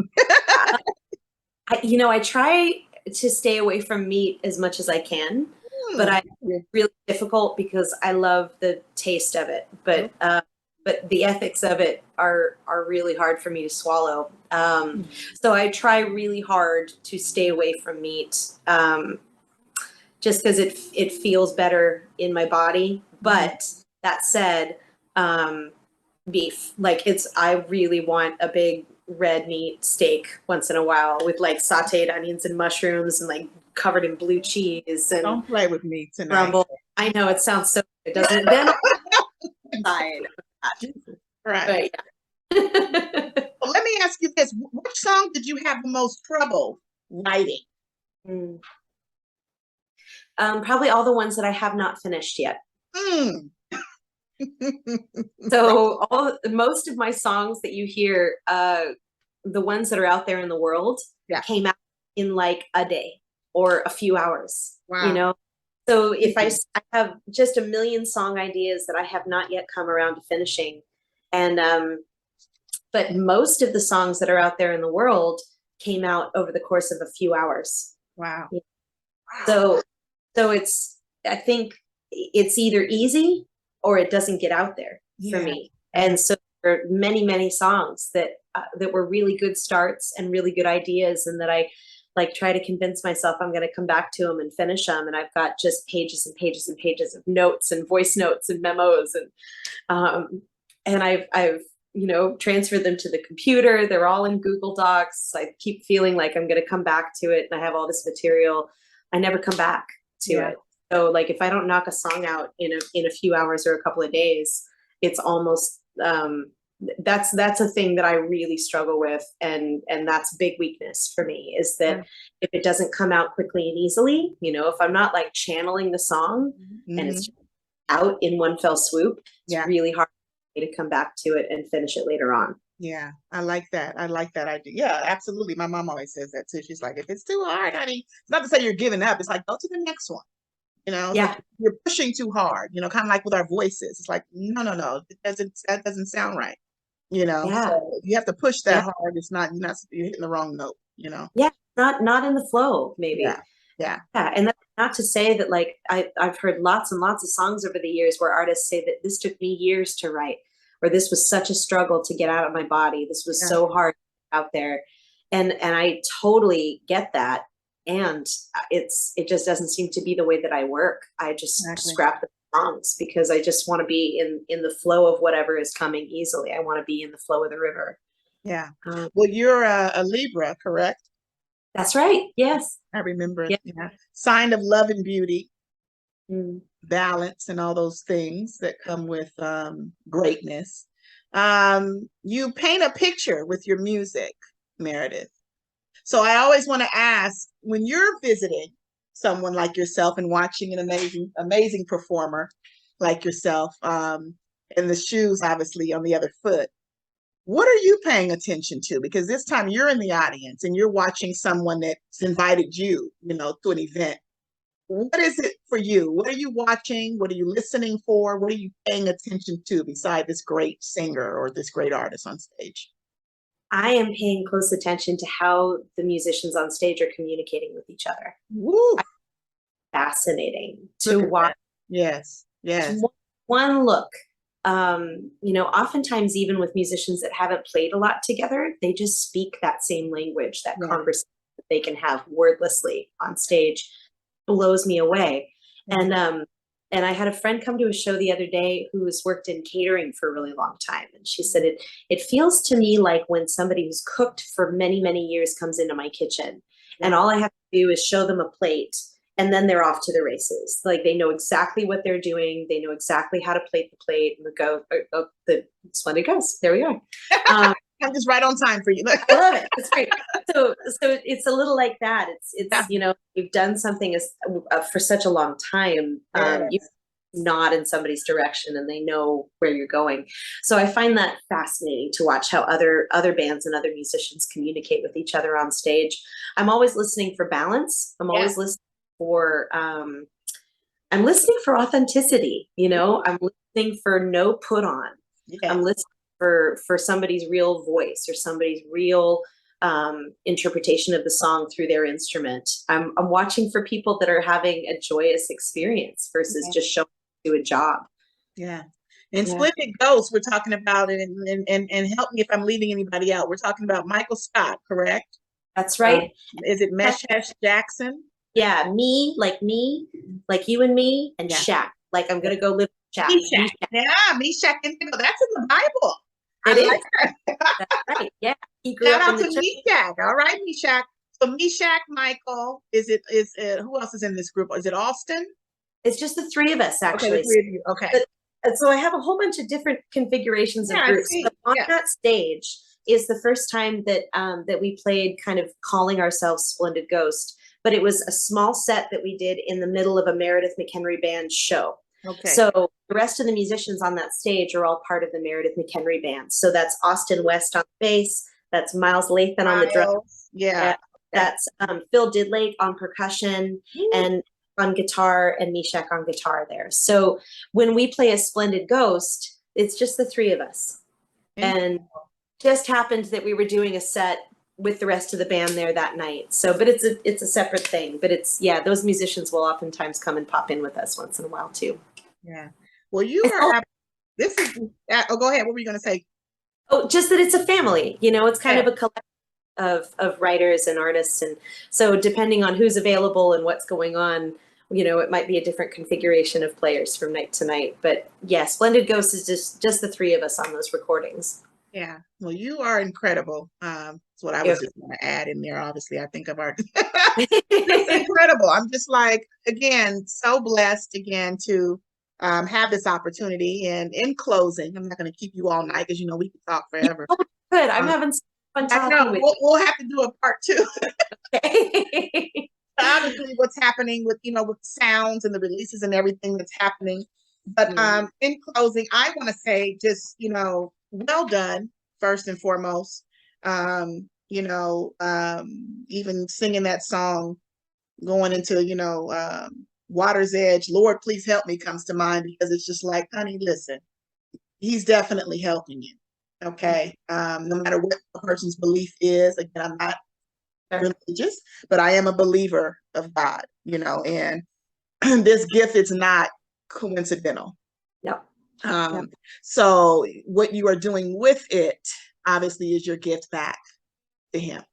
I try to stay away from meat as much as I can, but it's really difficult because I love the taste of it. But the ethics of it are really hard for me to swallow. So I try really hard to stay away from meat, just because it feels better in my body. But that said, beef, like, I really want a big red meat steak once in a while with like sauteed onions and mushrooms and like covered in blue cheese and Don't play with me tonight. crumble. I know it sounds so good, doesn't it? Then side of that. Right. But yeah. Well, let me ask you this. Which song did you have the most trouble writing? Probably all the ones that I have not finished yet. Mm. So most of my songs that you hear, the ones that are out there in the world, came out in like a day or a few hours. Wow. So if I have just a million song ideas that I have not yet come around to finishing, and but most of the songs that are out there in the world came out over the course of a few hours. Wow. So I think it's either easy or it doesn't get out there for me. And so there are many, many songs that were really good starts and really good ideas, and that I like try to convince myself I'm going to come back to them and finish them. And I've got just pages and pages and pages of notes and voice notes and memos, and I've transferred them to the computer. They're all in Google Docs. I keep feeling like I'm going to come back to it, and I have all this material. I never come back to it. So like, if I don't knock a song out in a few hours or a couple of days, it's almost that's a thing that I really struggle with, and that's a big weakness for me, is that if it doesn't come out quickly and easily, you know, if I'm not like channeling the song and it's out in one fell swoop, it's really hard for me to come back to it and finish it later on. Yeah, I like that. I like that idea. Yeah, absolutely. My mom always says that too. She's like, if it's too hard, honey, it's not to say you're giving up. It's like, go to the next one. You know, like you're pushing too hard, you know, kind of like with our voices. It's like, no, that doesn't sound right. You know, so you have to push that hard. It's not, you're hitting the wrong note, you know? Yeah. Not in the flow, maybe. Yeah. And that's not to say that, like, I've heard lots and lots of songs over the years where artists say that this took me years to write, or this was such a struggle to get out of my body. This was so hard out there. And I totally get that. And it just doesn't seem to be the way that I work. I just scrap the songs because I just want to be in the flow of whatever is coming easily. I want to be in the flow of the river. Yeah. Well, you're a Libra, correct? That's right. Yes. I remember. Yeah. Sign of love and beauty, balance, and all those things that come with greatness. You paint a picture with your music, Meredith. So I always want to ask, when you're visiting someone like yourself and watching an amazing performer like yourself, and the shoes obviously on the other foot, what are you paying attention to? Because this time you're in the audience and you're watching someone that's invited you, you know, to an event. What is it for you? What are you watching? What are you listening for? What are you paying attention to beside this great singer or this great artist on stage? I am paying close attention to how the musicians on stage are communicating with each other. Woo. Fascinating to watch. Yes. One look. You know, oftentimes even with musicians that haven't played a lot together, they just speak that same language, that conversation that they can have wordlessly on stage blows me away. And I had a friend come to a show the other day who has worked in catering for a really long time. And she said, it feels to me like when somebody who's cooked for many, many years comes into my kitchen and all I have to do is show them a plate and then they're off to the races. Like they know exactly what they're doing. They know exactly how to plate the plate and the Splendid Ghost. There we are. I'm just right on time for you. I love it. It's great. So it's a little like that. It's you know, you've done something for such a long time. You nod in somebody's direction and they know where you're going. So I find that fascinating to watch how other bands and other musicians communicate with each other on stage. I'm always listening for balance. I'm always listening for I'm listening for authenticity. You know, I'm listening for no put on. I'm listening for somebody's real voice or somebody's real interpretation of the song through their instrument. I'm watching for people that are having a joyous experience versus just showing up to a job. Yeah. And Splendid Ghost, we're talking about it, and help me if I'm leaving anybody out. We're talking about Michael Scott, correct? That's right. Is it Meshash Jackson? Yeah, me, like you and me, and Shaq. Like I'm gonna go live with Shaq. Meshach. Yeah, Meshach. That's in the Bible. It is. That's right. Yeah. He grew up in the church. Meshach. All right, Meshach. So Meshach, Michael, is who else is in this group? Is it Austin? It's just the three of us, actually. Okay, the three of you. Okay. So I have a whole bunch of different configurations of groups. But on that stage is the first time that that we played kind of calling ourselves Splendid Ghost. But it was a small set that we did in the middle of a Meredith McHenry Band show. Okay. So the rest of the musicians on that stage are all part of the Meredith McHenry Band. So that's Austin West on bass. That's Miles Lathan on the drums. Yeah. That's Phil Didlake on percussion and on guitar, and Meshach on guitar there. So when we play a Splendid Ghost, it's just the three of us. And just happened that we were doing a set with the rest of the band there that night. So, but it's a separate thing, but those musicians will oftentimes come and pop in with us once in a while too. Yeah. Well, go ahead. What were you going to say? Oh, just that it's a family, you know, it's kind of a collective of writers and artists. And so depending on who's available and what's going on, you know, it might be a different configuration of players from night to night, but Splendid Ghost is just the three of us on those recordings. Yeah. Well, you are incredible. That's what I was just going to add in there. Obviously, I think of our it's incredible. I'm just like, again, so blessed again to have this opportunity. And in closing, I'm not going to keep you all night because you know we can talk forever. Oh, good. I'm having fun talking with you. We'll have to do a part 2. Okay. Obviously, what's happening with with sounds and the releases and everything that's happening. But in closing, I want to say just well done first and foremost. Even singing that song, going into Water's Edge, Lord, please help me, comes to mind, because it's just like, honey, listen, he's definitely helping you. Okay. No matter what a person's belief is, again, I'm not religious, but I am a believer of God, and this gift is not coincidental. No. So what you are doing with it, obviously, is your gift back to him.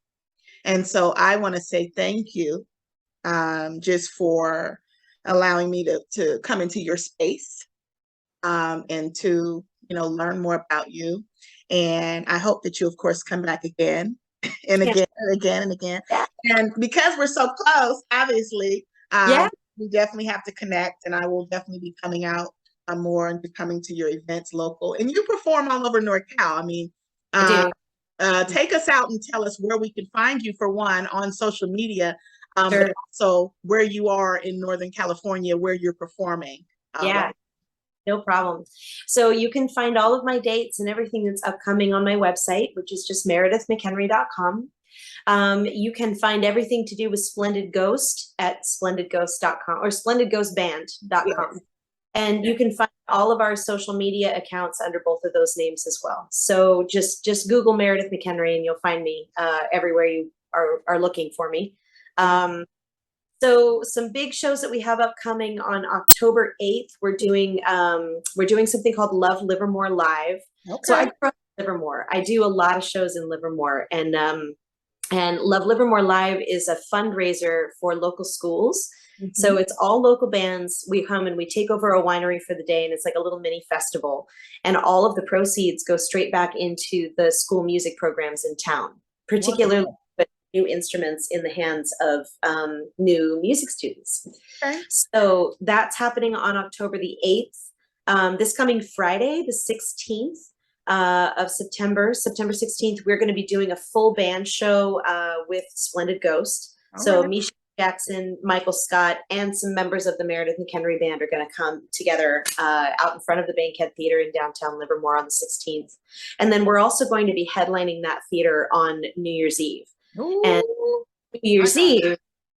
And so I want to say thank you, just for allowing me to come into your space, and to learn more about you. And I hope that you, of course, come back again and again and again and again. And because we're so close, obviously, we definitely have to connect. And I will definitely be coming out more and coming to your events local. And you perform all over NorCal. I mean, take us out and tell us where we can find you, for one, on social media, but also where you are in Northern California, where you're performing. No problem. So you can find all of my dates and everything that's upcoming on my website, which is just meredithmchenry.com. You can find everything to do with Splendid Ghost at splendidghost.com or splendidghostband.com. Yes. And you can find all of our social media accounts under both of those names as well. So just Google Meredith McHenry and you'll find me everywhere you are looking for me. So some big shows that we have upcoming on October 8th, we're doing something called Love Livermore Live. Okay. So I grew up in Livermore. I do a lot of shows in Livermore, and Love Livermore Live is a fundraiser for local schools. Mm-hmm. So it's all local bands. We come and we take over a winery for the day, and it's like a little mini festival. And all of the proceeds go straight back into the school music programs in town, particularly new instruments in the hands of new music students. Okay. So that's happening on October the 8th. This coming Friday, the 16th of September 16th, we're going to be doing a full band show with Splendid Ghost. So Misha Jackson, Michael Scott, and some members of the Meredith McHenry Band are going to come together out in front of the Bankhead Theater in downtown Livermore on the 16th. And then we're also going to be headlining that theater on New Year's Eve. Ooh, and New Year's Eve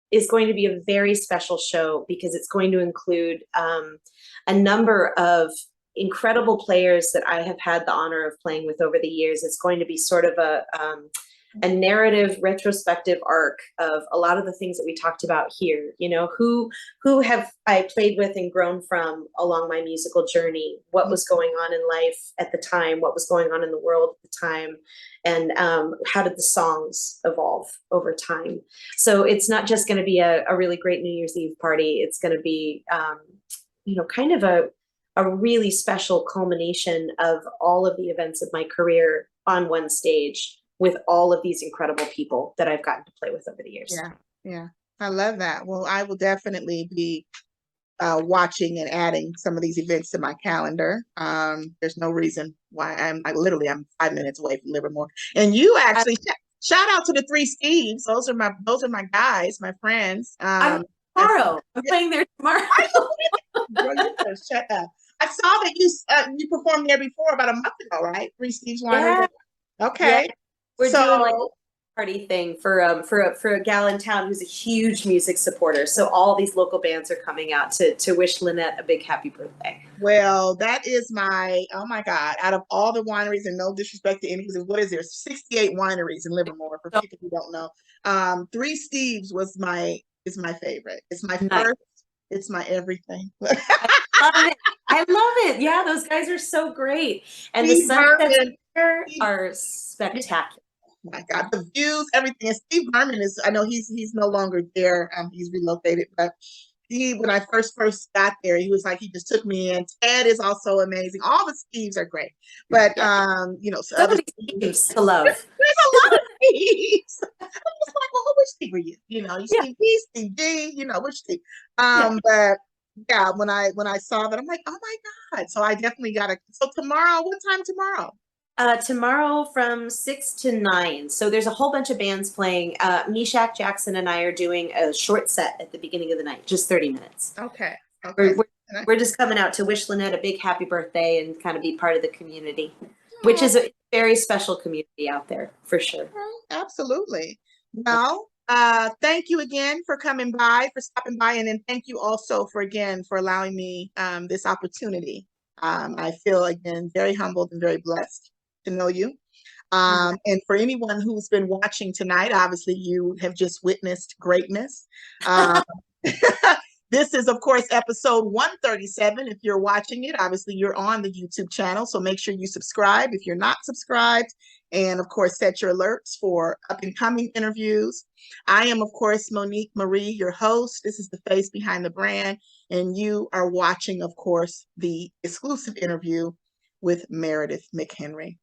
is going to be a very special show because it's going to include a number of incredible players that I have had the honor of playing with over the years. It's going to be sort of a narrative retrospective arc of a lot of the things that we talked about here. Who have I played with and grown from along my musical journey? What was going on in life at the time? What was going on in the world at the time? And how did the songs evolve over time? So it's not just going to be a really great New Year's Eve party. It's going to be, kind of a really special culmination of all of the events of my career on one stage with all of these incredible people that I've gotten to play with over the years. Yeah. I love that. Well, I will definitely be watching and adding some of these events to my calendar. There's no reason why I'm 5 minutes away from Livermore. And you actually shout out to the 3 Steves. Those are my guys, my friends. I'm playing there tomorrow. Girl, you better shut up. I saw that you performed there before about a month ago, right? 3 Steves Winery. Yeah. Okay. Yeah. We're doing like a party thing for a gal in town who's a huge music supporter. So all these local bands are coming out to wish Lynette a big happy birthday. Well, that is oh my God, out of all the wineries, and no disrespect to any, what is there? 68 wineries in Livermore, for people who don't know. 3 Steves is my favorite. It's my first, it's my everything. I love it. Yeah, those guys are so great. And the sunsets here are spectacular. My God, the views, everything. And Steve Berman I know he's no longer there. He's relocated, but when I first got there, he was like, he just took me in. Ted is also amazing. All the Steves are great, but so other Steves to love. There's a lot of Steves. I'm just like, well, which Steve are you? You Steve B, Steve D, which Steve? But Yeah, when I saw that, I'm like, oh my God. So I definitely gotta. So tomorrow, what time tomorrow? Tomorrow from 6 to 9. So there's a whole bunch of bands playing. Meshach Jackson and I are doing a short set at the beginning of the night, just 30 minutes. Okay. We're, Okay. we're, we're just coming out to wish Lynette a big happy birthday and kind of be part of the community, which is a very special community out there for sure. Absolutely. Well, thank you again for coming by, for stopping by, and then thank you also for allowing me this opportunity. I feel again very humbled and very blessed to know you. And for anyone who's been watching tonight, obviously you have just witnessed greatness. This is, of course, episode 137. If you're watching it, obviously you're on the YouTube channel, so make sure you subscribe if you're not subscribed. And, of course, set your alerts for up-and-coming interviews. I am, of course, Monique Marie, your host. This is the face behind the brand. And you are watching, of course, the exclusive interview with Meredith McHenry.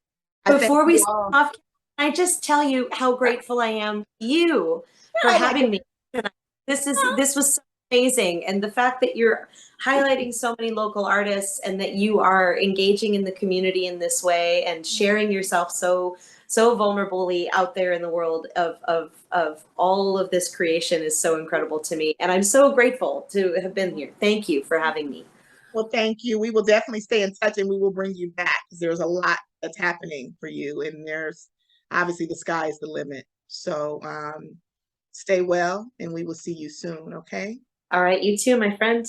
Before we sign off, can I just tell you how grateful I am to you for having me tonight. This was so amazing, and the fact that you're highlighting so many local artists and that you are engaging in the community in this way and sharing yourself so vulnerably out there in the world of all of this creation is so incredible to me, and I'm so grateful to have been here. Thank you for having me. Well, thank you. We will definitely stay in touch and we will bring you back because there's a lot that's happening for you. And there's obviously the sky is the limit. So stay well and we will see you soon. Okay. All right. You too, my friend.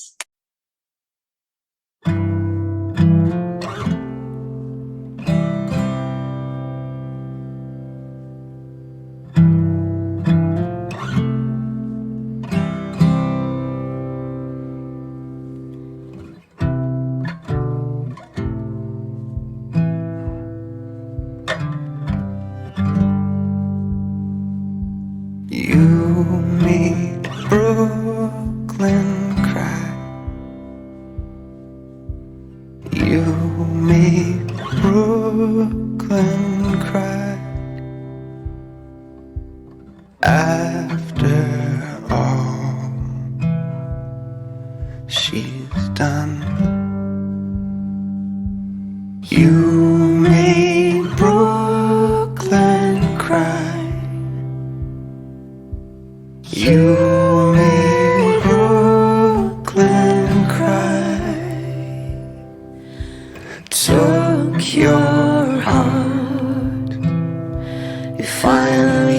You made Brooklyn cry. You made Brooklyn cry. After all she's done, you made Brooklyn cry. You made Brooklyn cry. Took your heart. You finally